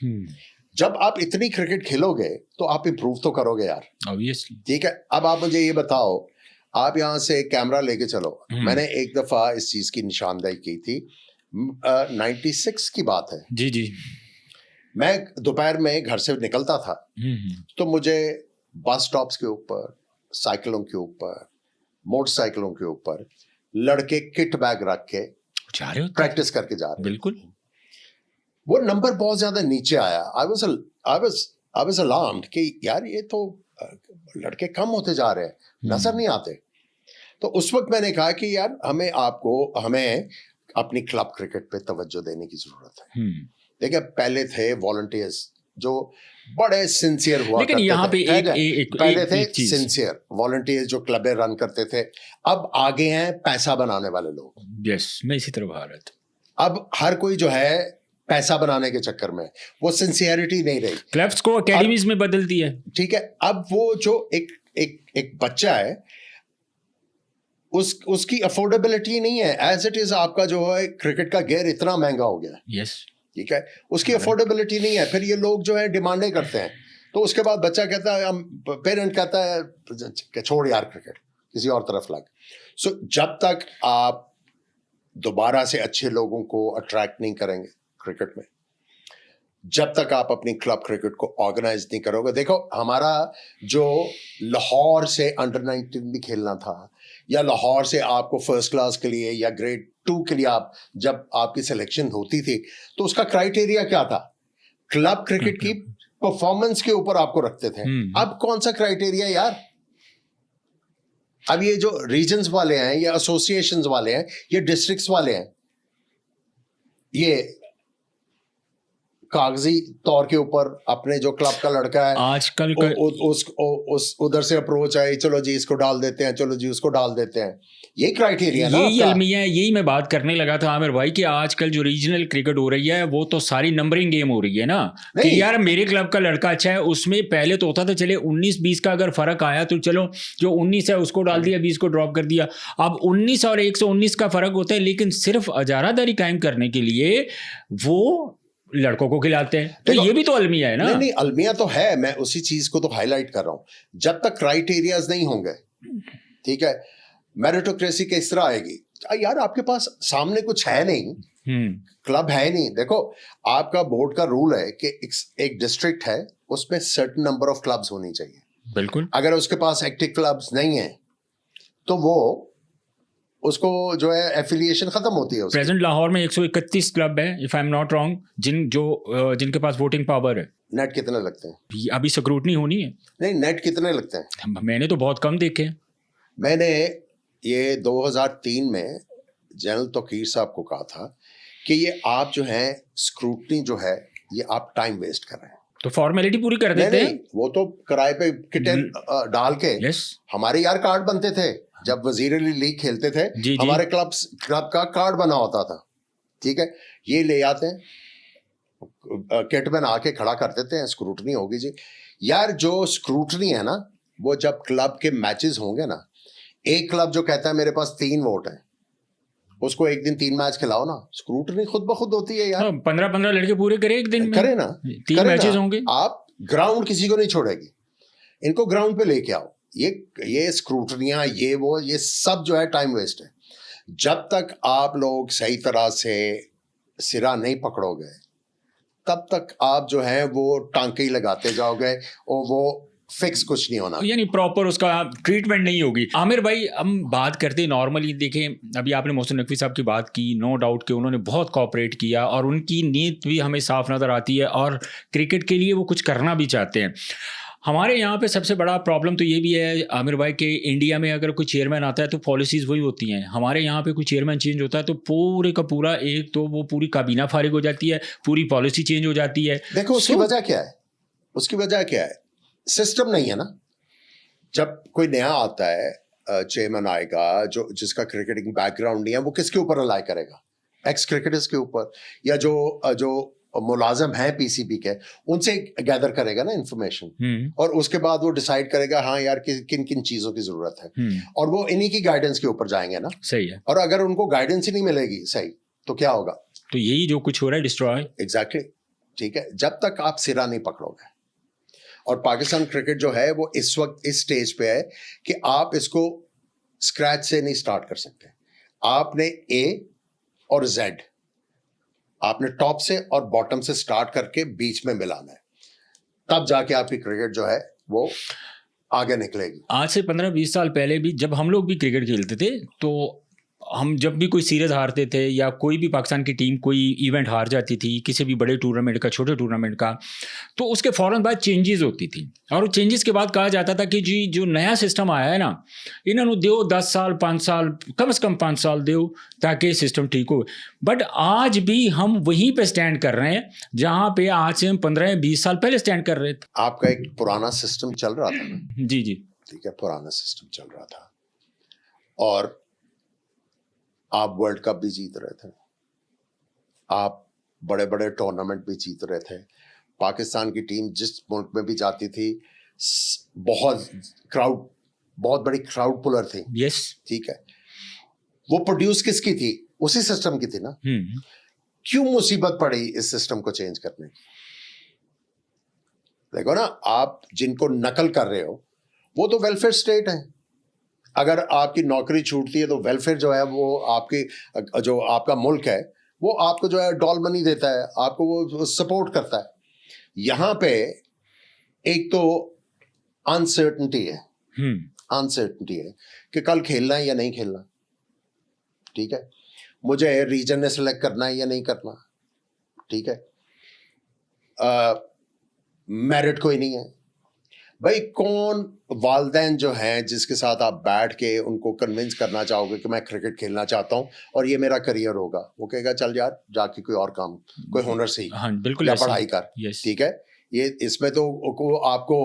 जब आप इतनी क्रिकेट खेलोगे तो आप इम्प्रूव तो करोगे यार, ऑब्वियसली। ठीक है, अब आप मुझे ये बताओ, आप यहाँ से कैमरा लेके चलो। मैंने एक दफा इस चीज की निशानदेही की थी, 96 की बात है। जी। मैं दोपहर में घर से निकलता था, तो मुझे बस स्टॉप्स के ऊपर, साइकिलों के ऊपर, मोटरसाइकिलों के ऊपर लड़के किट बैग रख के जा रहे हो, प्रैक्टिस करके जा रहे। बिल्कुल। वो नंबर बहुत ज्यादा नीचे आया। आई वाज अलार्म्ड कि यार ये तो लड़के कम होते जा रहे हैं, नजर नहीं आते। तो उस वक्त मैंने कहा कि यार हमें अपनी क्लब क्रिकेट पे तवज्जो देने की जरूरत है। देखिए पहले थे वॉलंटियर्स जो बड़े सिंसियर हुआ लेकिन करते यहाँ थे, पे पहले थे सिंसियर वॉलंटियर्स जो क्लबें रन करते थे। अब आगे हैं पैसा बनाने वाले लोग। यस, मैं इसी तरफ आ रहा था। अब हर कोई जो है पैसा बनाने के चक्कर में, वो सिंसियरिटी नहीं रही। क्लब्स को एकेडमीज में बदल दिया। ठीक है, अब वो जो एक बच्चा है उसकी अफोर्डेबिलिटी नहीं है। एज इट इज आपका जो है क्रिकेट का गेयर इतना महंगा हो गया। यस, ठीक है, उसकी अफोर्डेबिलिटी नहीं है। फिर ये लोग जो है डिमांडें करते हैं, तो उसके बाद बच्चा कहता है, पेरेंट कहता है कि छोड़ यार क्रिकेट, किसी और तरफ लग। सो जब तक आप दोबारा से अच्छे लोगों को अट्रैक्ट नहीं करेंगे क्रिकेट में, जब तक आप अपनी क्लब क्रिकेट को ऑर्गेनाइज नहीं करोगे। देखो हमारा जो लाहौर से अंडर 19 भी खेलना था, या लाहौर से आपको फर्स्ट क्लास के लिए या ग्रेड 2 के लिए जब आपकी सिलेक्शन होती थी, तो उसका क्राइटेरिया क्या था? क्लब क्रिकेट की परफॉर्मेंस के ऊपर आपको रखते थे। अब कौन सा क्राइटेरिया यार? अब ये जो रीजन्स वाले हैं, या एसोसिएशंस वाले हैं, ये डिस्ट्रिक्ट्स वाले हैं, ये कागजी तौर के ऊपर अपने जो क्लब का लड़का है आजकल उस उधर से अप्रोच आई, चलो जी इसको डाल देते हैं, चलो जी उसको डाल देते हैं। यही क्राइटेरिया ना, यही अलमिया है। यही मैं बात करने लगा था आमिर भाई कि आजकल जो रीजनल क्रिकेट हो रही है वो तो सारी नंबरिंग गेम हो रही है ना, कि यार मेरे क्लब का लड़का अच्छा है। उसमें पहले तो होता था चले 19-20 का अगर फर्क आया तो चलो जो 19 है उसको डाल दिया, 20 को ड्रॉप कर दिया। अब 19 और 119 का फर्क होता है, लेकिन सिर्फ अजारादारी कायम करने के लिए वो लड़कों को खिलाते हैं। तो ये भी तो अलमिया है ना। नहीं, अलमिया तो है, मैं उसी चीज को तो हाईलाइट कर रहा हूं। जब तक क्राइटेरियाज नहीं होंगे, ठीक है, मेरिटोक्रेसी किस तरह आएगी? यार आपके पास सामने कुछ है नहीं, क्लब है नहीं। देखो आपका बोर्ड का रूल है कि एक डिस्ट्रिक्ट है, उसमें सर्टेन नंबर ऑफ क्लब्स होनी चाहिए। बिल्कुल, अगर उसके पास एक्टिव क्लब्स नहीं है तो वो उसको जो है एफिलिएशन खत्म होती है। प्रेजेंट लाहौर में 131 क्लब है if I am not wrong, जिनके पास वोटिंग पावर है। नेट कितने लगते हैं? अभी स्क्रूटनी होनी है। नहीं, नेट कितने लगते हैं? मैंने तो बहुत कम देखे। मैंने ये 2003 में जनरल तौकीर साहब को कहा था कि ये आप जो है स्क्रूटनी जो है ये आप टाइम वेस्ट कर रहे हैं। तो फॉर्मेलिटी पूरी कर देते हैं। वो तो किराए पे किटेन डाल के हमारे यार कार्ड बनते थे जब वजीर अली लीग खेलते थे। हमारे क्लब का कार्ड बना होता था। ठीक है, ये ले आते हैं, किट में आके खड़ा कर देते हैं, स्क्रूटनी होगी जी। यार जो स्क्रूटनी है ना, वो जब क्लब के मैचेस होंगे ना, एक क्लब जो कहता है मेरे पास 3 वोट है, उसको एक दिन 3 मैच खिलाओ ना, स्क्रूटनी खुद ब खुद होती है यार। 15-15 लड़के पूरे करे एक दिन में, करे ना, 3 मैचेस होंगे। आप ग्राउंड किसी को नहीं छोड़ेगी, इनको ग्राउंड पे लेके आओ। ये स्क्रूटनियां, ये सब जो है टाइम वेस्ट है। जब तक आप लोग सही तरह से सिरा नहीं पकड़ोगे, तब तक आप जो है वो टांके ही लगाते जाओगे और वो फिक्स कुछ नहीं होना, यानी प्रॉपर उसका ट्रीटमेंट नहीं होगी। आमिर भाई, हम बात करते हैं नॉर्मली, देखें अभी आपने मोहसिन नकवी साहब की बात की, नो डाउट कि उन्होंने बहुत कोऑपरेट किया और उनकी नीयत भी हमें साफ नज़र आती है और क्रिकेट के लिए वो कुछ करना भी चाहते हैं। हमारे यहाँ पे सबसे बड़ा प्रॉब्लम तो ये भी है आमिर भाई कि इंडिया में अगर कोई चेयरमैन आता है तो पॉलिसीज़ वही होती हैं। हमारे यहाँ पे कोई चेयरमैन चेंज होता है तो पूरे का पूरा एक तो वो पूरी काबीना फारिग हो जाती है, पूरी पॉलिसी चेंज हो जाती है। देखो उसकी वजह क्या है? उसकी वजह क्या है? सिस्टम नहीं है ना। जब कोई नया आता है चेयरमैन आएगा जिसका क्रिकेटिंग बैकग्राउंड नहीं है, वो किसके ऊपर रिलाई करेगा? एक्स क्रिकेटर्स के ऊपर, या जो मुलाजम हैं पीसीबी के, उनसे गैदर करेगा ना इंफॉर्मेशन, और उसके बाद वो डिसाइड करेगा हाँ यार किन किन चीजों की जरूरत है, और वो इन्हीं की गाइडेंस के ऊपर जाएंगे ना। सही है। और अगर उनको गाइडेंस ही नहीं मिलेगी सही, तो क्या होगा? तो यही जो कुछ हो रहा है, डिस्ट्रॉय। एग्जैक्टली, ठीक है। जब तक आप सिरा नहीं पकड़ोगे, और पाकिस्तान क्रिकेट जो है वो इस वक्त इस स्टेज पे है कि आप इसको स्क्रैच से नहीं स्टार्ट कर सकते। आपने ए और जेड, आपने टॉप से और बॉटम से स्टार्ट करके बीच में मिलाना है, तब जाके आपकी क्रिकेट जो है वो आगे निकलेगी। आज से 15-20 साल पहले भी जब हम लोग भी क्रिकेट खेलते थे तो हम जब भी कोई सीरीज हारते थे या कोई भी पाकिस्तान की टीम कोई इवेंट हार जाती थी, किसी भी बड़े टूर्नामेंट का, छोटे टूर्नामेंट का, तो उसके फ़ौरन बाद चेंजेस होती थी और चेंजेस के बाद कहा जाता था कि जी जो नया सिस्टम आया है ना, इन्होंने दो 10 साल 5 साल, कम से कम 5 साल दो ताकि सिस्टम ठीक हो। बट आज भी हम वहीं पे स्टैंड कर रहे हैं जहाँ पे आज से हम 15-20 साल पहले स्टैंड कर रहे थे। आपका एक पुराना सिस्टम चल रहा था ना? जी जी, ठीक है, पुराना सिस्टम चल रहा था और आप वर्ल्ड कप भी जीत रहे थे, आप बड़े बड़े टूर्नामेंट भी जीत रहे थे। पाकिस्तान की टीम जिस मुल्क में भी जाती थी बहुत बड़ी क्राउड पुलर थी। यस, ठीक है, वो प्रोड्यूस किसकी थी? उसी सिस्टम की थी ना। क्यों मुसीबत पड़ी इस सिस्टम को चेंज करने की? देखो ना, आप जिनको नकल कर रहे हो वो तो वेलफेयर स्टेट है। अगर आपकी नौकरी छूटती है तो वेलफेयर जो है वो आपकी जो आपका मुल्क है वो आपको जो है डॉल मनी देता है, आपको वो सपोर्ट करता है। यहां पे एक तो अनसर्टनिटी है, अनसर्टनिटी है कि कल खेलना है या नहीं खेलना। ठीक है, मुझे रीजन ने सेलेक्ट करना है या नहीं करना। ठीक है, मेरिट कोई नहीं है भाई। कौन वालदैन जो हैं जिसके साथ आप बैठ के उनको कन्विंस करना चाहोगे कि मैं क्रिकेट खेलना चाहता हूं और ये मेरा करियर होगा? वो कहेगा चल यार जाके कोई और काम, कोई हुनर सीख, बिल्कुल, या पढ़ाई कर। ठीक है, ये इसमें तो आपको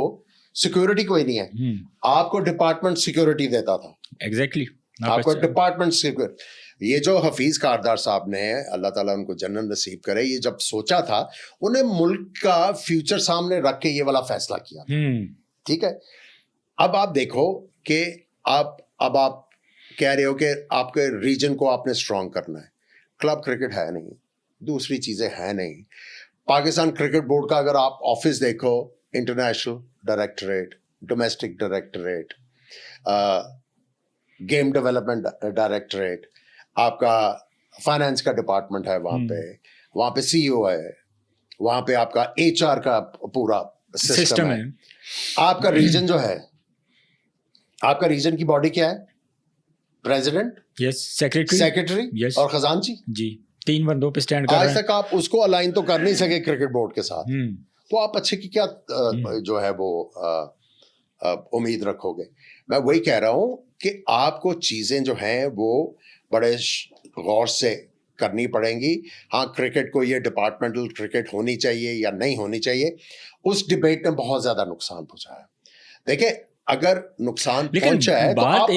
सिक्योरिटी कोई नहीं है। आपको डिपार्टमेंट सिक्योरिटी देता था। एग्जैक्टली, आपको डिपार्टमेंट सिक्योरिटी। ये जो हफीज कारदार साहब ने, अल्लाह ताला उनको जन्नत नसीब करे, ये जब सोचा था उन्हें मुल्क का फ्यूचर सामने रख के ये वाला फैसला किया। ठीक है, अब आप देखो कि आप कह रहे हो कि आपके रीजन को आपने स्ट्रांग करना है। क्लब क्रिकेट है नहीं, दूसरी चीजें है नहीं। पाकिस्तान क्रिकेट बोर्ड का अगर आप ऑफिस देखो, international directorate, domestic directorate, game development directorate, आपका फाइनेंस का डिपार्टमेंट है वहां पे सीईओ है, वहां पे आपका एचआर का पूरा सिस्टम है। आपका रीजन जो है, आपका रीजन की बॉडी क्या है? प्रेसिडेंट, यस, सेक्रेटरी, यस, और खजांची। जी, 3 बंदों पे स्टैंड कर रहे हैं। आज तक आप उसको अलाइन तो कर नहीं सके क्रिकेट बोर्ड के साथ, तो आप अच्छे की क्या जो है वो उम्मीद रखोगे? मैं वही कह रहा हूं कि आपको चीजें जो हैं वो बड़े गौर से करनी पड़ेंगी। हाँ, क्रिकेट को ये डिपार्टमेंटल क्रिकेट होनी चाहिए या नहीं होनी चाहिए, उस डिबेट में बहुत ज्यादा नुकसान पहुंचा है। देखिए, अगर नुकसान पहुंचा है तो आप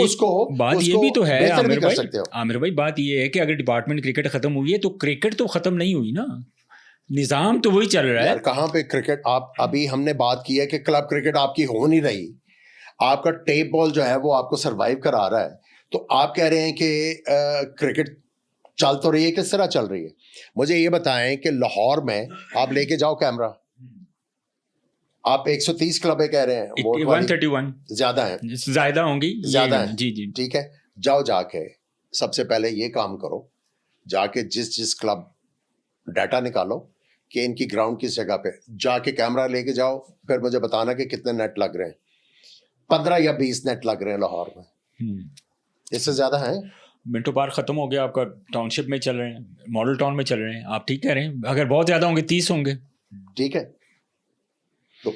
बात ये भी तो है आमिर भाई, सकते हो। आमिर भाई, बात ये है कि अगर डिपार्टमेंट क्रिकेट खत्म हुई है तो क्रिकेट तो खत्म नहीं हुई ना, निजाम तो वही चल रहा है। कहाँ पे क्रिकेट? आप अभी हमने बात की है कि क्लब क्रिकेट आपकी हो नहीं रही, आपका टेप बॉल जो है वो आपको सरवाइव करा रहा है, तो आप कह रहे हैं कि क्रिकेट चल तो रही है। किस तरह चल रही है? मुझे ये बताएं कि लाहौर में आप लेके जाओ कैमरा, आप 130 क्लबें कह रहे हैं, 131 ज्यादा होंगी, ज्यादा है। जी जी, ठीक है, जाओ जाके सबसे पहले ये काम करो, जाके जिस क्लब डाटा निकालो कि इनकी ग्राउंड किस जगह पे, जाके कैमरा लेके जाओ, फिर मुझे बताना कि कितने नेट लग रहे हैं। 15 या 20 नेट लग रहे हैं लाहौर में, इससे ज्यादा है? मिंटो पार्क खत्म हो गया आपका, टाउनशिप में चल रहे हैं, मॉडल टाउन में चल रहे हैं। आप ठीक कह रहे हैं, अगर बहुत ज्यादा होंगे 30 होंगे। ठीक है, तो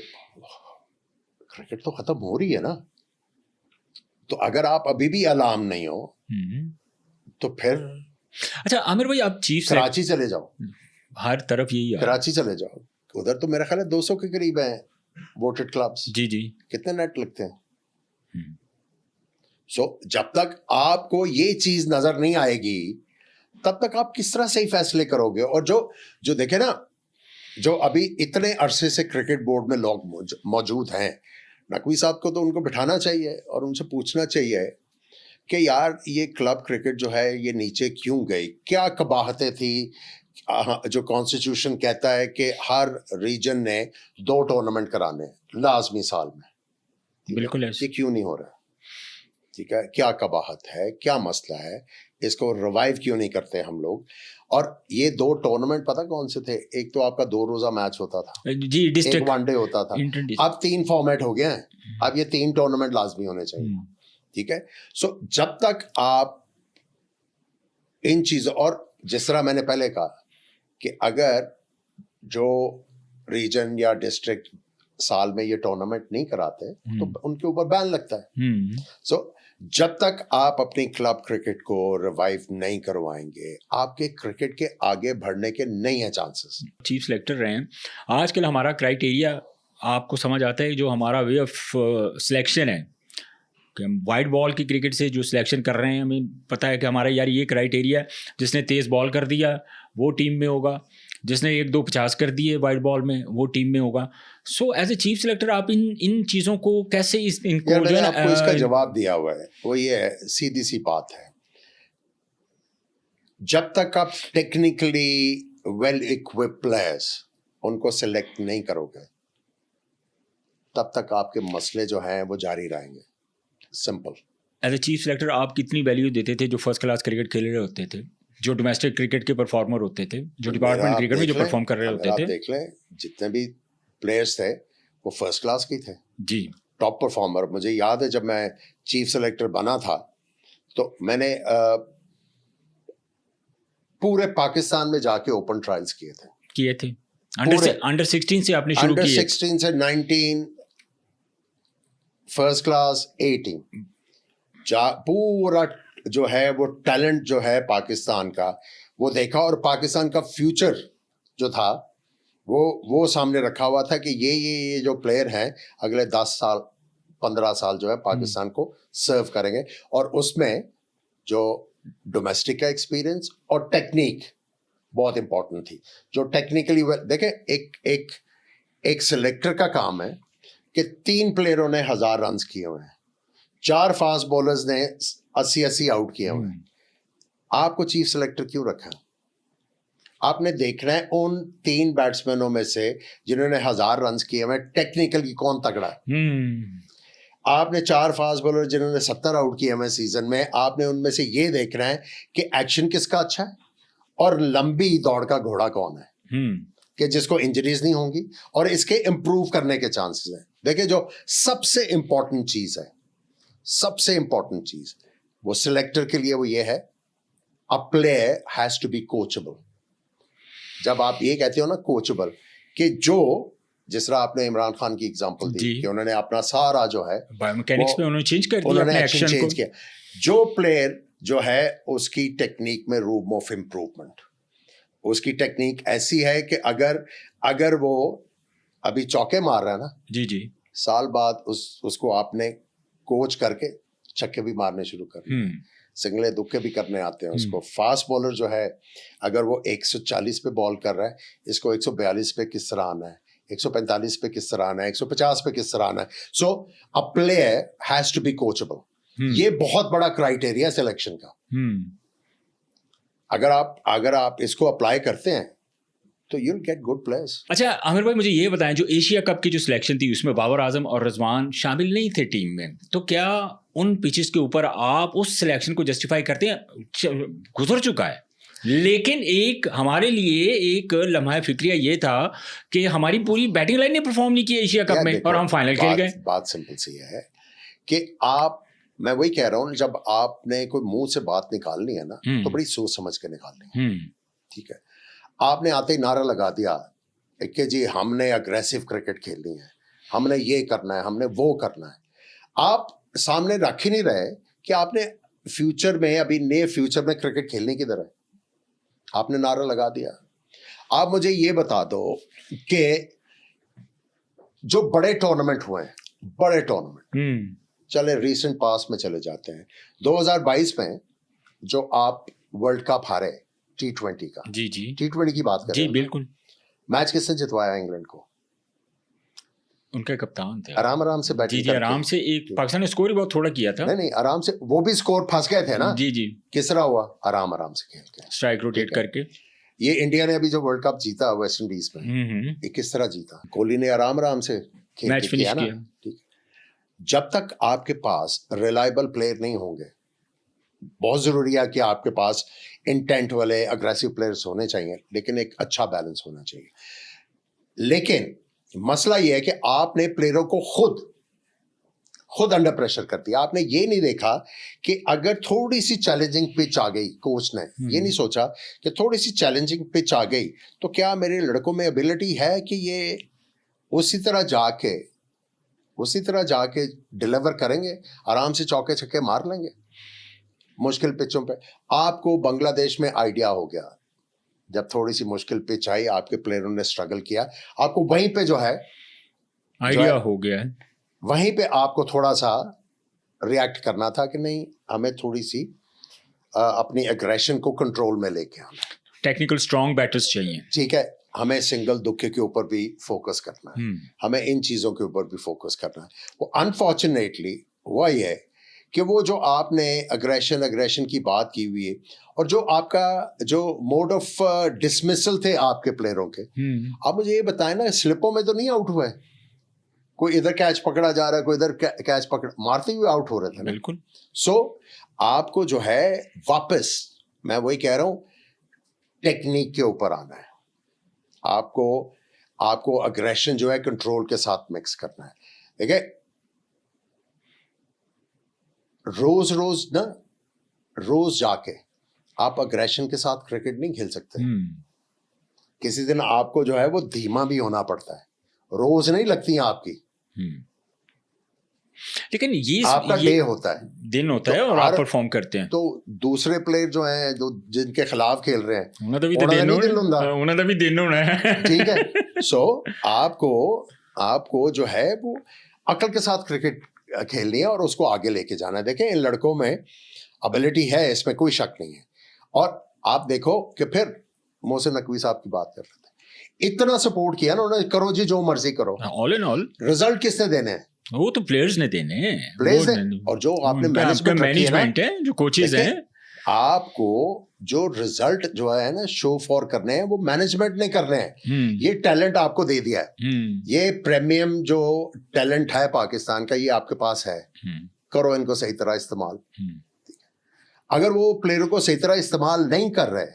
क्रिकेट तो खत्म हो रही है ना। तो अगर आप अभी भी अलार्म नहीं हो तो फिर अच्छा आमिर भाई, आप चीफ कराची चले जाओ, हर तरफ यही है, कराची चले जाओ, उधर तो मेरा ख्याल है 200 के करीब हैं वोटेड क्लब्स। जी जी, कितने नेट लगते हैं? जब तक आपको ये चीज नजर नहीं आएगी तब तक आप किस तरह सही फैसले करोगे? और जो देखे ना, जो अभी इतने अरसे से क्रिकेट बोर्ड में लोग मौजूद हैं, नकवी साहब को तो उनको बिठाना चाहिए और उनसे पूछना चाहिए कि यार ये क्लब क्रिकेट जो है ये नीचे क्यों गई? क्या कबाहतें थी? जो कॉन्स्टिट्यूशन कहता है कि हर रीजन ने 2 टूर्नामेंट कराने लाजमी साल में, बिल्कुल ये क्यों नहीं हो रहा? ठीक है, क्या कबाहत है, क्या मसला है? इसको रिवाइव क्यों नहीं करते हम लोग? और ये 2 टूर्नामेंट पता कौन से थे? एक तो आपका 2 रोजा मैच होता था जी, डिस्ट्रिक्ट, एक वनडे होता था, अब 3 फॉर्मेट हो गए हैं। अब ये 3 टूर्नामेंट लाजमी होने चाहिए। ठीक है, जब तक आप इन चीज़ों, और जिस तरह मैंने पहले कहा कि अगर जो रीजन या डिस्ट्रिक्ट साल में ये टूर्नामेंट नहीं कराते तो उनके ऊपर बैन लगता है। सो जब तक आप अपनी क्लब क्रिकेट को रिवाइव नहीं करवाएंगे, आपके क्रिकेट के आगे बढ़ने के नहीं है चांसेस। चीफ सेलेक्टर रहे हैं, आजकल हमारा क्राइटेरिया आपको समझ आता है, जो हमारा वे ऑफ सिलेक्शन है कि हम वाइड बॉल की क्रिकेट से जो सिलेक्शन कर रहे हैं, हमें पता है कि हमारा यार ये क्राइटेरिया है, जिसने तेज़ बॉल कर दिया वो टीम में होगा, जिसने 1-2 50 कर दिए वाइड बॉल में वो टीम में होगा। So as a chief selector आप इन चीज़ों को कैसे इनको मैंने आपको इसका जवाब दिया हुआ है, वो ये है, सीधी सी बात है, जब तक आप टेक्निकली वेल इक्विप्ड प्लेयर्स उनको सिलेक्ट नहीं करोगे तब तक आपके मसले जो हैं वो जारी रहेंगे। Simple. As a chief selector आप कितनी वैल्यू देते थे जो फर्स्ट क्लास क्रिकेट खेल रहे होते थे, जो डोमेस्टिक क्रिकेट के परफॉर्मर होते थे, जो डिपार्टमेंट क्रिकेट में जो परफॉर्म कर रहे होते थे? आप देख लें, जितने भी प्लेयर्स थे वो फर्स्ट क्लास के थे जी, टॉप परफॉर्मर। मुझे याद है जब मैं चीफ सेलेक्टर बना था तो मैंने पूरे पाकिस्तान में जाके ओपन ट्रायल्स किए थे। अंडर 16 से आपने शुरू किए? अंडर 16 से 19, फर्स्ट क्लास 18, पूरा जो है वो टैलेंट जो है पाकिस्तान का वो देखा, और पाकिस्तान का फ्यूचर जो था वो सामने रखा हुआ था कि ये जो प्लेयर हैं अगले 10 साल 15 साल जो है पाकिस्तान को सर्व करेंगे। और उसमें जो डोमेस्टिक का एक्सपीरियंस और टेक्निक बहुत इंपॉर्टेंट थी। जो टेक्निकली देखें, एक सिलेक्टर का काम है कि 3 प्लेयरों ने 1000 रन किए हुए हैं, 4 फास्ट बॉलर्स ने 80 आउट किए हुए हैं, आपको चीफ सेलेक्टर क्यों रखा? आपने देखना है उन 3 बैट्समैनों में से जिन्होंने 1000 रन किए हुए टेक्निकली कौन तगड़ा है। आपने 4 फास्ट बॉलर जिन्होंने 70 आउट किए हुए सीजन में, आपने उनमें से ये देखना है कि एक्शन किसका अच्छा है और लंबी दौड़ का घोड़ा कौन है कि जिसको इंजरीज नहीं होंगी और इसके इंप्रूव करने के चांसेस हैं। देखिए, जो सबसे इंपॉर्टेंट चीज है, सबसे इंपॉर्टेंट चीज वो सिलेक्टर के लिए वो ये है, a player has to be coachable. जब आप ये कहते हो ना कोचेबल, कि जो जिस तरह आपने इमरान खान की एग्जांपल दी कि उन्होंने अपना सारा जो है बायोमैकेनिक्स में उन्होंने चेंज कर दिया, उन्होंने एक्शन चेंज किया। जो प्लेयर जो है उसकी टेक्निक में रूम ऑफ इम्प्रूवमेंट, उसकी टेक्निक ऐसी है कि अगर वो अभी चौके मार रहा है ना जी, साल बाद उसको आपने कोच करके छक्के भी मारने शुरू कर दिए, सिंगले दुक्के भी करने आते हैं उसको। फास्ट बॉलर जो है अगर वो 140 पे बॉल कर रहा है, इसको 142 पे किस तरह आना है, 145 पे किस तरह आना है, 150 पे किस तरह आना है। So a player has to be coachable. ये बहुत बड़ा क्राइटेरिया सिलेक्शन का। अगर आप इसको अप्लाई करते हैं तो you'll get good players। अच्छा आमिर भाई, मुझे ये बताएं, जो एशिया कप की जो सिलेक्शन थी उसमें बाबर आजम और रिजवान शामिल नहीं थे टीम में, तो क्या उन पिचेस के ऊपर आप उस सिलेक्शन को जस्टिफाई करते हैं? गुजर चुका है, लेकिन एक हमारे लिए एक लम्हा फिक्रिया ये था कि हमारी पूरी बैटिंग लाइन ने परफॉर्म नहीं किया एशिया कप में और हम फाइनल खेल गए। बात सिंपल सी है कि मैं वही कह रहा हूँ, जब आपने कोई मुंह से बात निकालनी है ना तो बड़ी सोच समझ के निकालनी है। ठीक है, आपने आते ही नारा लगा दिया कि जी हमने अग्रेसिव क्रिकेट खेलनी है, हमने ये करना है, हमने वो करना है। आप सामने रख ही नहीं रहे कि आपने फ्यूचर में, अभी नए फ्यूचर में क्रिकेट खेलने किधर है। आपने नारा लगा दिया। आप मुझे ये बता दो कि जो बड़े टूर्नामेंट हुए हैं, बड़े टूर्नामेंट चले रीसेंट पास में चले जाते हैं, 2022 में जो आप वर्ल्ड कप हारे T20 का, जी T20 की बात करें, जी बिल्कुल, मैच किसने जितवाया इंग्लैंड को? उनके कप्तान थे, आराम से बैटिंग जी आराम से। एक पाकिस्तान ने स्कोर ही बहुत थोड़ा किया था, नहीं आराम से, वो भी स्कोर फंस गए थे ना, जी किस तरह हुआ? आराम से खेल के, स्ट्राइक रोटेट करके। ये इंडिया ने अभी जो वर्ल्ड कप जीता वेस्ट इंडीज में, ये किस तरह जीता? कोहली ने आराम से खेल के किया ना। ठीक, जब तक आपके पास रिलायबल प्लेयर नहीं होंगे, बहुत जरूरी है कि आपके पास इंटेंट वाले अग्रेसिव प्लेयर्स होने चाहिए, लेकिन एक अच्छा बैलेंस होना चाहिए। लेकिन मसला यह है कि आपने प्लेयरों को खुद अंडर प्रेशर करती है। आपने ये नहीं देखा कि अगर थोड़ी सी चैलेंजिंग पिच आ गई, कोच ने ये नहीं सोचा कि थोड़ी सी चैलेंजिंग पिच आ गई तो क्या मेरे लड़कों में एबिलिटी है कि ये उसी तरह जाके डिलीवर करेंगे, आराम से चौके छक्के मार लेंगे मुश्किल पिचों पे। आपको बांग्लादेश में आइडिया हो गया, जब थोड़ी सी मुश्किल पिच आई, आपके प्लेयरों ने स्ट्रगल किया, आपको वहीं पे जो है आइडिया हो गया, वहीं पे आपको थोड़ा सा रिएक्ट करना था कि नहीं, हमें थोड़ी सी अपनी एग्रेशन को कंट्रोल में लेके आना। टेक्निकल स्ट्रॉन्ग बैटर्स चाहिए, ठीक है, हमें सिंगल दुक्के के ऊपर भी फोकस करना है, हमें इन चीज़ों के ऊपर भी फोकस करना है। वो अनफॉर्चुनेटली हुआ ये है कि वो जो आपने अग्रेशन की बात की हुई है और जो आपका जो मोड ऑफ डिसमिसल थे आपके प्लेयरों के, आप मुझे ये बताएं ना, स्लिपों में तो नहीं आउट हुआ है, कोई इधर कैच पकड़ा जा रहा है, कोई इधर कैच पकड़ मारते हुए आउट हो रहे थे। बिल्कुल। सो आपको जो है वापस, मैं वही कह रहा हूं, टेक्निक के ऊपर आना है, आपको अग्रेशन जो है कंट्रोल के साथ मिक्स करना है। देखिए, रोज जाके आप अग्रेशन के साथ क्रिकेट नहीं खेल सकते। किसी दिन आपको जो है वो धीमा भी होना पड़ता है, रोज नहीं लगती हैं आपकी। लेकिन ये आपका डे होता है, दिन होता है और आप परफॉर्म करते हैं। तो दूसरे प्लेयर जो हैं, जो जिनके खिलाफ खेल रहे हैं, उन्हें तो भी दिन होना है। ठीक है। सो आपको जो है वो अकल के साथ क्रिकेट खेलनी है और उसको आगे लेके जाना है। देखें, इन लड़कों में एबिलिटी है, इसमें कोई शक नहीं है। और आप देखो कि फिर मोहसिन नकवी साहब की बात कर रहे थे, इतना सपोर्ट किया ना उन्होंने, करो जी जो मर्जी करो। ऑल इन ऑल रिजल्ट किसने देने हैं? वो तो प्लेयर्स ने देने हैं, प्लेयर्स ने। और जो आपने मैनेजमेंट है, जो कोचेज हैं, आपको जो रिजल्ट जो है ना शो फॉर करने हैं, वो मैनेजमेंट ने करने हैं। ये टैलेंट आपको दे दिया है, ये प्रीमियम जो टैलेंट है पाकिस्तान का, ये आपके पास है, करो इनको सही तरह इस्तेमाल। अगर वो प्लेयरों को सही तरह इस्तेमाल नहीं कर रहे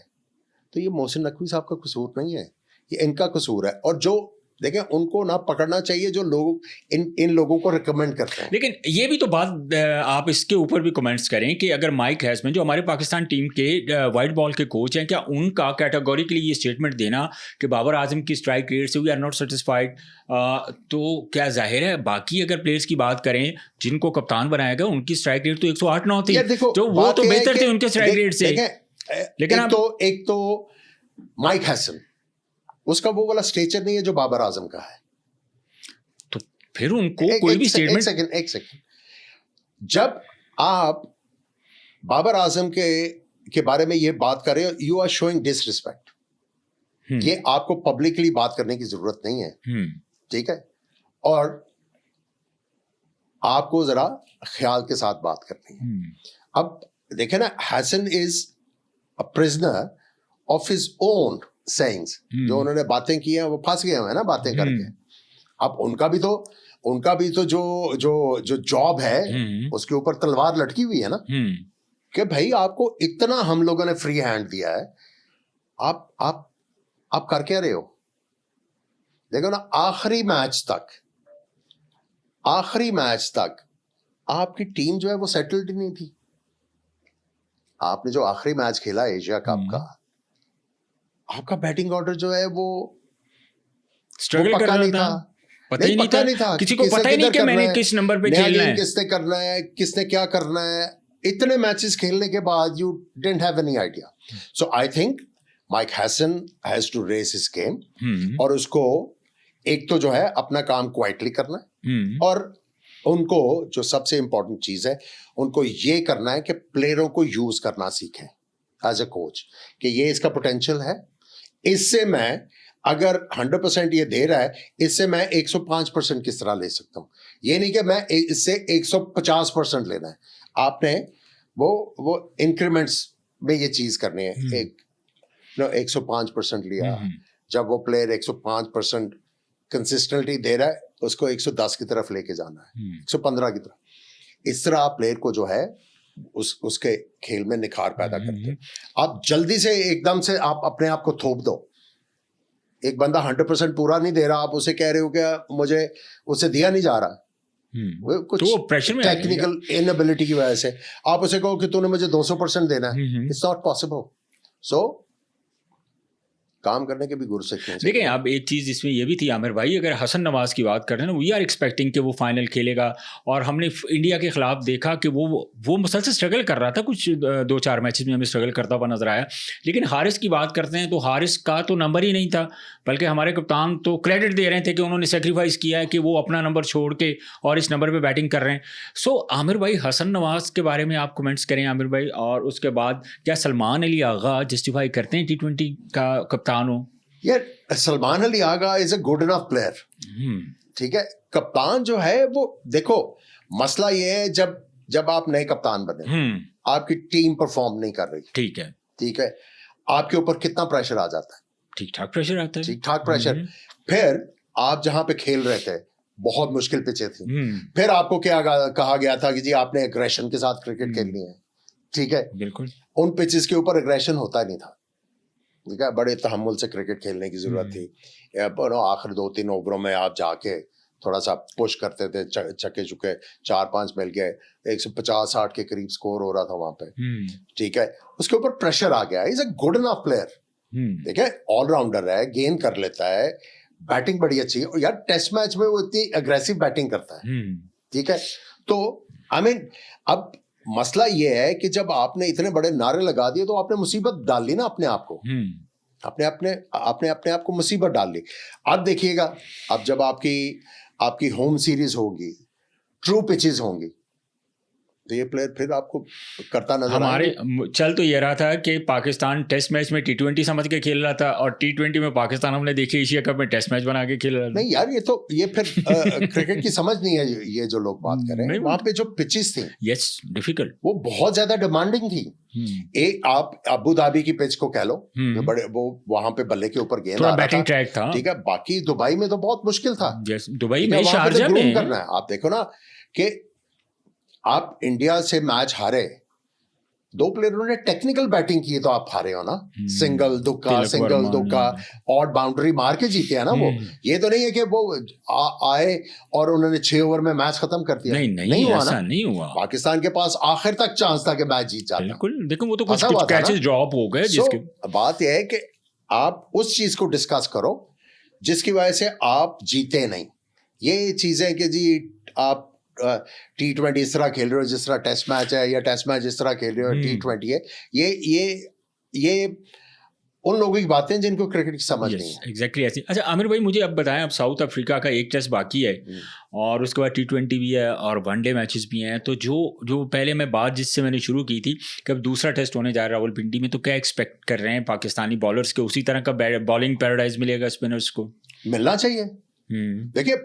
तो ये मोहसिन नकवी साहब का कसूर नहीं है, ये इनका कसूर है। और जो देखें, उनको ना पकड़ना चाहिए जो लोग इन लोगों को रिकमेंड करते हैं। लेकिन ये भी तो बात आप इसके ऊपर भी कमेंट्स करें कि अगर माइक हैसमैन जो हमारे पाकिस्तान टीम के वाइट बॉल के कोच हैं, क्या उनका कैटेगोरिकली ये स्टेटमेंट देना कि बाबर आजम की स्ट्राइक रेट से वी आर नॉट सेटिस्फाइड, तो क्या जाहिर है बाकी अगर प्लेयर्स की बात करें जिनको कप्तान बनाया गया, उनकी स्ट्राइक रेट तो 108-9 थी, तो वो तो बेहतर थे उनके स्ट्राइक रेट से। लेकिन एक तो माइक हैसन, उसका वो वाला स्टेचर नहीं है जो बाबर आजम का है, तो फिर उनको कोई भी स्टेटमेंट। एक सेकंड, जब आप बाबर आजम के बारे में ये बात कर रहे हो, यू आर शोइंग डिसरिस्पेक्ट। ये आपको पब्लिकली बात करने की जरूरत नहीं है, ठीक है, और आपको जरा ख्याल के साथ बात करनी है। अब देखें ना, Hesson is a prisoner of his own sayings, जो उन्होंने बातें की हैं, वो फंस गए हैं ना बातें करके। अब उनका भी तो जो जॉब है उसके ऊपर तलवार लटकी हुई है ना, कि भाई आपको इतना हम लोगों ने फ्री हैंड दिया है, आप कर क्या रहे हो? देखो ना, आखिरी मैच तक आपकी टीम जो है वो सेटल्ड ही नहीं थी। आपने जो आखिरी मैच खेला एशिया कप का, आपका बैटिंग ऑर्डर जो है वो स्ट्रगल कर रहा था, पता ही नहीं था, किसी को पता ही नहीं कि मैंने किस नंबर पे खेलना है, किसने करना है, किसने क्या करना है। इतने मैचेस खेलने के बाद you didn't have any idea. So I think Mike Hesson has to raise his game, और उसको एक तो जो है अपना काम क्वाइटली करना है, और उनको जो सबसे इंपॉर्टेंट चीज है, उनको ये करना है कि प्लेयरों को यूज करना सीखें एज अ कोच, कि ये इसका पोटेंशियल है, इससे मैं अगर 100% ये दे रहा है, इससे मैं 105% किस तरह ले सकता हूं। ये नहीं कि मैं इससे 150% लेना है। आपने वो इंक्रीमेंट्स में ये चीज करनी है। 105% लिया, जब वो प्लेयर 105% कंसिस्टेंटली दे रहा है, उसको 110 की तरफ लेके जाना है, 115 की तरफ। इस तरह आप प्लेयर को जो है उसके खेल में निखार पैदा करते हैं। आप जल्दी से एकदम से आप अपने आप को थोप दो। एक बंदा 100% पूरा नहीं दे रहा, आप उसे कह रहे हो कि मुझे उससे दिया नहीं जा रहा, कुछ तो प्रेशर में टेक्निकल इनएबिलिटी की वजह से आप उसे कहो कि तूने मुझे 200% देना है, इट्स नॉट पॉसिबल। सो काम करने के भी गुर सीखने चाहिए। देखिए अब एक चीज़ इसमें ये भी थी आमिर भाई, अगर हसन नवाज की बात कर रहे हैं ना, वी आर एक्सपेक्टिंग कि वो फाइनल खेलेगा, और हमने इंडिया के खिलाफ देखा कि वो मुसलसल स्ट्रगल कर रहा था, कुछ 2-4 मैचेस में हमें स्ट्रगल करता हुआ नजर आया। लेकिन हारिस की बात करते हैं तो हारिस का तो नंबर ही नहीं था, बल्कि हमारे कप्तान तो क्रेडिट दे रहे थे कि उन्होंने सेक्रीफाइस किया है कि वो अपना नंबर छोड़ के और इस नंबर पर बैटिंग कर रहे हैं। सो आमिर भाई, हसन नवाज के बारे में आप कमेंट्स करें आमिर भाई, और उसके बाद क्या सलमान अली आगा जस्टिफाई करते हैं T20 का कप्तान हो? यार Salman Ali Agha is a good enough player, ठीक है। कप्तान जो है वो देखो, मसला ये है जब आप नए कप्तान बने, आपकी टीम परफॉर्म नहीं कर रही, ठीक है, आपके ऊपर कितना प्रेशर आ जाता है? ठीक ठाक प्रेशर आता है, ठीक ठाक प्रेशर। फिर आप जहां पे खेल रहे थे बहुत मुश्किल पिचें थी, फिर आपको क्या कहा गया था कि जी आपने एग्रेशन के साथ क्रिकेट खेलनी है, ठीक है। बिल्कुल उन पिचेस के ऊपर एग्रेशन होता नहीं था, ठीक है, बड़े तहम्मुल से क्रिकेट खेलने की जरूरत थी। आखिर 2-3 ओवरों में आप जाके थोड़ा सा पुश करते थे, चक्के चुके 4-5 मिल गए, 150-60 के करीब स्कोर हो रहा था वहां पे, ठीक है। उसके ऊपर प्रेशर आ गया। Is a good enough player, ठीक है, ऑलराउंडर है, गेंद कर लेता है, बैटिंग बड़ी अच्छी है यार। टेस्ट मैच में वो इतनी अग्रेसिव बैटिंग करता है, ठीक है। तो आई मीन अब मसला ये है कि जब आपने इतने बड़े नारे लगा दिए तो आपने मुसीबत डाल ली ना अपने आप को, अपने आप को मुसीबत डाल ली। अब देखिएगा, अब जब आपकी होम सीरीज होगी, ट्रू पिचेस होंगी, तो ये प्लेयर फिर आपको करता नजर हमारे चल तो ये रहा था कि पाकिस्तान टेस्ट मैच में T20 समझ के खेल रहा था, और T20 में पाकिस्तान हमने देखे एशिया कप में टेस्ट मैच बना के खेल रहा था। नहीं यार, ये फिर क्रिकेट की समझ नहीं है ये जो लोग बात कर रहे हैं। वहां पे जो पिचेस थी, यस डिफिकल्ट, वो बहुत ज्यादा डिमांडिंग थी। एक आप अबू धाबी की पिच को कह लो, बड़े वो वहां पे बल्ले के ऊपर गेंद आ रहा बैटिंग ट्रैक था, ठीक है। बाकी दुबई में तो बहुत मुश्किल था, दुबई में, शारजा में करना है। आप देखो ना कि आप इंडिया से मैच हारे, 2 प्लेयरों ने टेक्निकल बैटिंग की, तो आप हारे हो ना। सिंगल दुक्का और बाउंड्री मार के जीते हैं ना वो। ये तो नहीं है कि वो आए और उन्होंने 6 ओवर में मैच खत्म कर दिया। नहीं हुआ ना, नहीं हुआ। पाकिस्तान के पास आखिर तक चांस था कि मैच जीत जाता। बिल्कुल, देखो वो तो कुछ कैचेस ड्रॉप हो गए, जिसके बात यह है कि आप उस चीज को डिस्कस करो जिसकी वजह से आप जीते नहीं। ये चीजें कि जी आप T20 इस तरह खेल रहे हो जिस तरह टेस्ट मैच है, या टेस्ट मैच इस तरह खेल रहे हो T20 है, ये उन लोगों की बातें हैं जिनको क्रिकेट की समझ नहीं है। एग्जैक्टली ऐसी। अच्छा आमिर भाई, मुझे अब बताएं, अब साउथ अफ्रीका का एक टेस्ट बाकी है, और उसके बाद T20 भी है और वनडे मैचेस भी हैं। तो जो पहले मैं बात जिससे मैंने शुरू की थी कि अब दूसरा टेस्ट होने जा रहा है रावलपिंडी में, तो क्या एक्सपेक्ट कर रहे हैं पाकिस्तानी बॉलर्स के? उसी तरह का बॉलिंग पैराडाइज मिलेगा स्पिनर्स को? मिलना चाहिए। देखिए,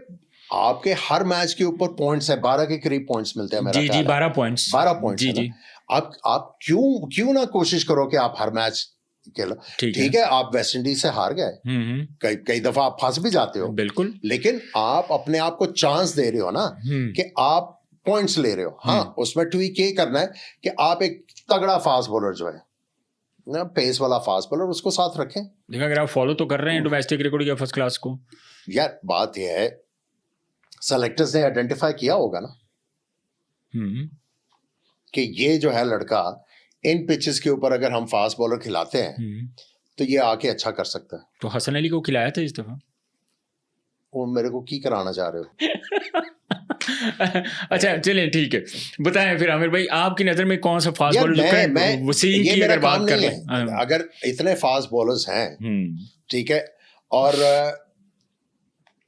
आपके हर मैच के ऊपर पॉइंट्स है, 12 के करीब पॉइंट्स मिलते हैं मेरा ख्याल है। 12 पॉइंट्स जी। आप क्यों ना कोशिश करो कि आप हर मैच खेलो। ठीक है, आप वेस्ट इंडीज से हार गए, कई दफा आप फंस भी जाते हो, बिल्कुल, लेकिन आप अपने आप को चांस दे रहे हो ना कि आप पॉइंट्स ले रहे हो। हाँ, उसमें ट्वीक ये करना है कि आप एक तगड़ा फास्ट बॉलर जो है ना, पेस वाला फास्ट बॉलर, उसको साथ रखें। देखा, अगर आप फॉलो तो कर रहे हैं डोमेस्टिक रिकॉर्ड या फर्स्ट क्लास को। यार बात यह है, सेलेक्टर्स ने आइडेंटिफाई किया होगा ना कि ये जो है लड़का, इन पिचेस के ऊपर अगर हम फास्ट बॉलर खिलाते हैं तो ये आके अच्छा कर सकता है। तो हसन अली को खिलाया था इस दफा? वो मेरे को की कराना चाह रहे हो? अच्छा चलिए ठीक है, बताएं फिर आमिर भाई, आपकी नजर में कौन सा फास्ट बॉलर वसीम की अगर बात कर लें, अगर इतने फास्ट बॉलर्स हैं, ठीक है, और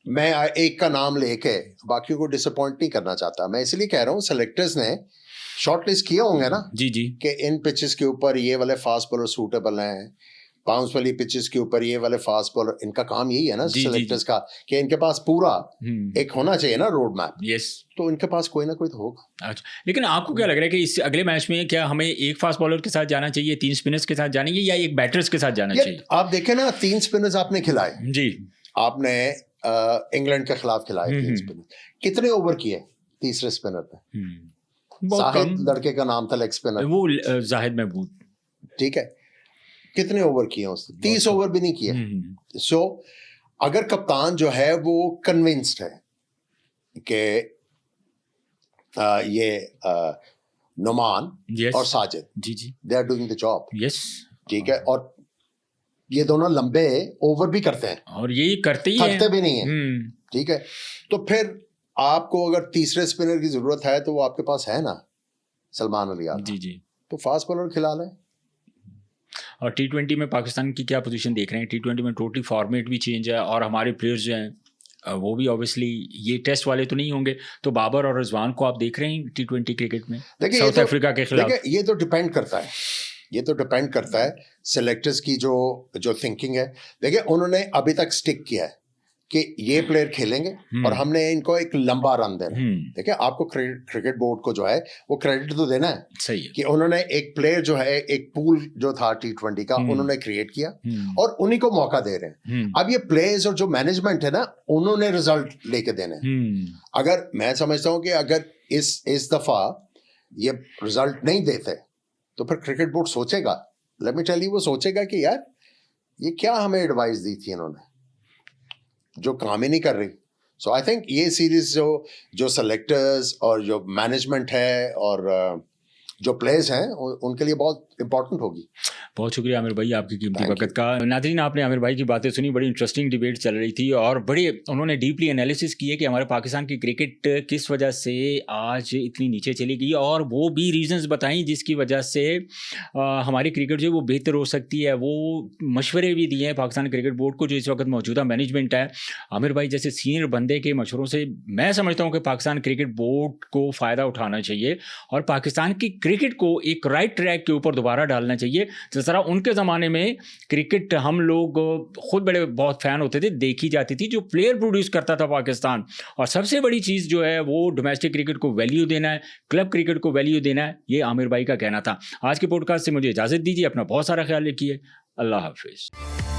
मैं एक का नाम लेके बाकियों को डिसअपॉइंट नहीं करना चाहता, मैं इसलिए कह रहा हूँ सेलेक्टर्स ने शॉर्टलिस्ट किए होंगे ना जी कि इन पिचेस के ऊपर ये वाले फास्ट बॉलर सूटेबल हैं, बाउंस वाली पिचेस के ऊपर ये वाले फास्ट बॉलर। इनका काम यही है ना सेलेक्टर्स का कि इनके पास पूरा एक होना चाहिए ना रोड मैप। यस, तो इनके पास कोई ना कोई तो होगा। अच्छा, लेकिन आपको क्या लग रहा है कि इस अगले मैच में क्या हमें एक फास्ट बॉलर के साथ जाना चाहिए, 3 स्पिनर्स के साथ जानेंगे, या एक बैटर्स के साथ जाना चाहिए? आप देखें ना, 3 स्पिनर्स आपने खिलाए जी, आपने इंग्लैंड के खिलाफ खिलाए 3 स्पिनर। कितने ओवर किए तीसरे स्पिनर पे? जाहिद लड़के का नाम था लेग स्पिनर, वो जाहिद महमूद, ठीक है। कितने ओवर किए उसने? 30 ओवर भी नहीं किए। सो अगर कप्तान जो है वो कन्विंस्ड है कि ये नुमान yes. और साजिद, जी जी, they are doing the job. Yes, ठीक है, और ये दोनों लंबे ओवर भी करते हैं और यही करते ही थकते हैं। भी नहीं है। ठीक है, तो फिर आपको अगर तीसरे स्पिनर की जरूरत है तो वो आपके पास है ना, सलमान अली आगा। जी जी, तो फास्ट बॉलर खिला लें। और T20 में पाकिस्तान की क्या पोजीशन देख रहे हैं? T20 में टोटली फॉर्मेट भी चेंज है और हमारे प्लेयर्स जो हैं वो भी ऑब्वियसली ये टेस्ट वाले तो नहीं होंगे, तो बाबर और रिजवान को आप देख रहे हैं T20 क्रिकेट में साउथ अफ्रीका के खिलाफ? देखिए, ये तो डिपेंड करता है, ये तो डिपेंड करता है सिलेक्टर्स की जो थिंकिंग है। देखिए, उन्होंने अभी तक स्टिक किया है कि ये प्लेयर खेलेंगे और हमने इनको एक लंबा रन देना है। देखिए, आपको क्रिकेट बोर्ड को जो है वो क्रेडिट तो देना है, सही है, कि उन्होंने एक प्लेयर जो है, एक पूल जो था T20 का, उन्होंने क्रिएट किया और उन्हीं को मौका दे रहे हैं। अब ये प्लेयर्स और जो मैनेजमेंट है ना, उन्होंने रिजल्ट लेके देने हैं। अगर मैं समझता हूँ कि अगर इस दफा ये रिजल्ट नहीं देते तो फिर क्रिकेट बोर्ड सोचेगा, लेट मी टेल यू, वो सोचेगा कि यार ये क्या हमें एडवाइस दी थी इन्होंने, जो काम ही नहीं कर रही। सो आई थिंक ये सीरीज जो सेलेक्टर्स और जो मैनेजमेंट है और जो प्लेयर्स हैं उनके लिए बहुत इंपॉर्टेंट होगी। बहुत शुक्रिया आमिर भाई आपकी कीमती वक्त का। नाज़रीन, आपने आमिर भाई की बातें सुनी, बड़ी इंटरेस्टिंग डिबेट चल रही थी और बड़े उन्होंने डीपली एनालिसिस किए कि हमारे पाकिस्तान की क्रिकेट किस वजह से आज इतनी नीचे चली गई, और वो भी रीजंस बताई जिसकी वजह से हमारी क्रिकेट जो है वो बेहतर हो सकती है। वो मशवरे भी दिए हैं पाकिस्तान क्रिकेट बोर्ड को, जो इस वक्त मौजूदा मैनेजमेंट है। आमिर भाई जैसे सीनियर बंदे के मशवरों से मैं समझता हूँ कि पाकिस्तान क्रिकेट बोर्ड को फ़ायदा उठाना चाहिए और पाकिस्तान की क्रिकेट को एक राइट ट्रैक के ऊपर दोबारा डालना चाहिए। जिस तरह उनके ज़माने में क्रिकेट हम लोग खुद बड़े बहुत फ़ैन होते थे, देखी जाती थी, जो प्लेयर प्रोड्यूस करता था पाकिस्तान। और सबसे बड़ी चीज़ जो है वो डोमेस्टिक क्रिकेट को वैल्यू देना है, क्लब क्रिकेट को वैल्यू देना है, ये आमिर भाई का कहना था। आज के पॉडकास्ट से मुझे इजाज़त दीजिए, अपना बहुत सारा ख्याल रखिए, अल्लाह हाफिज़।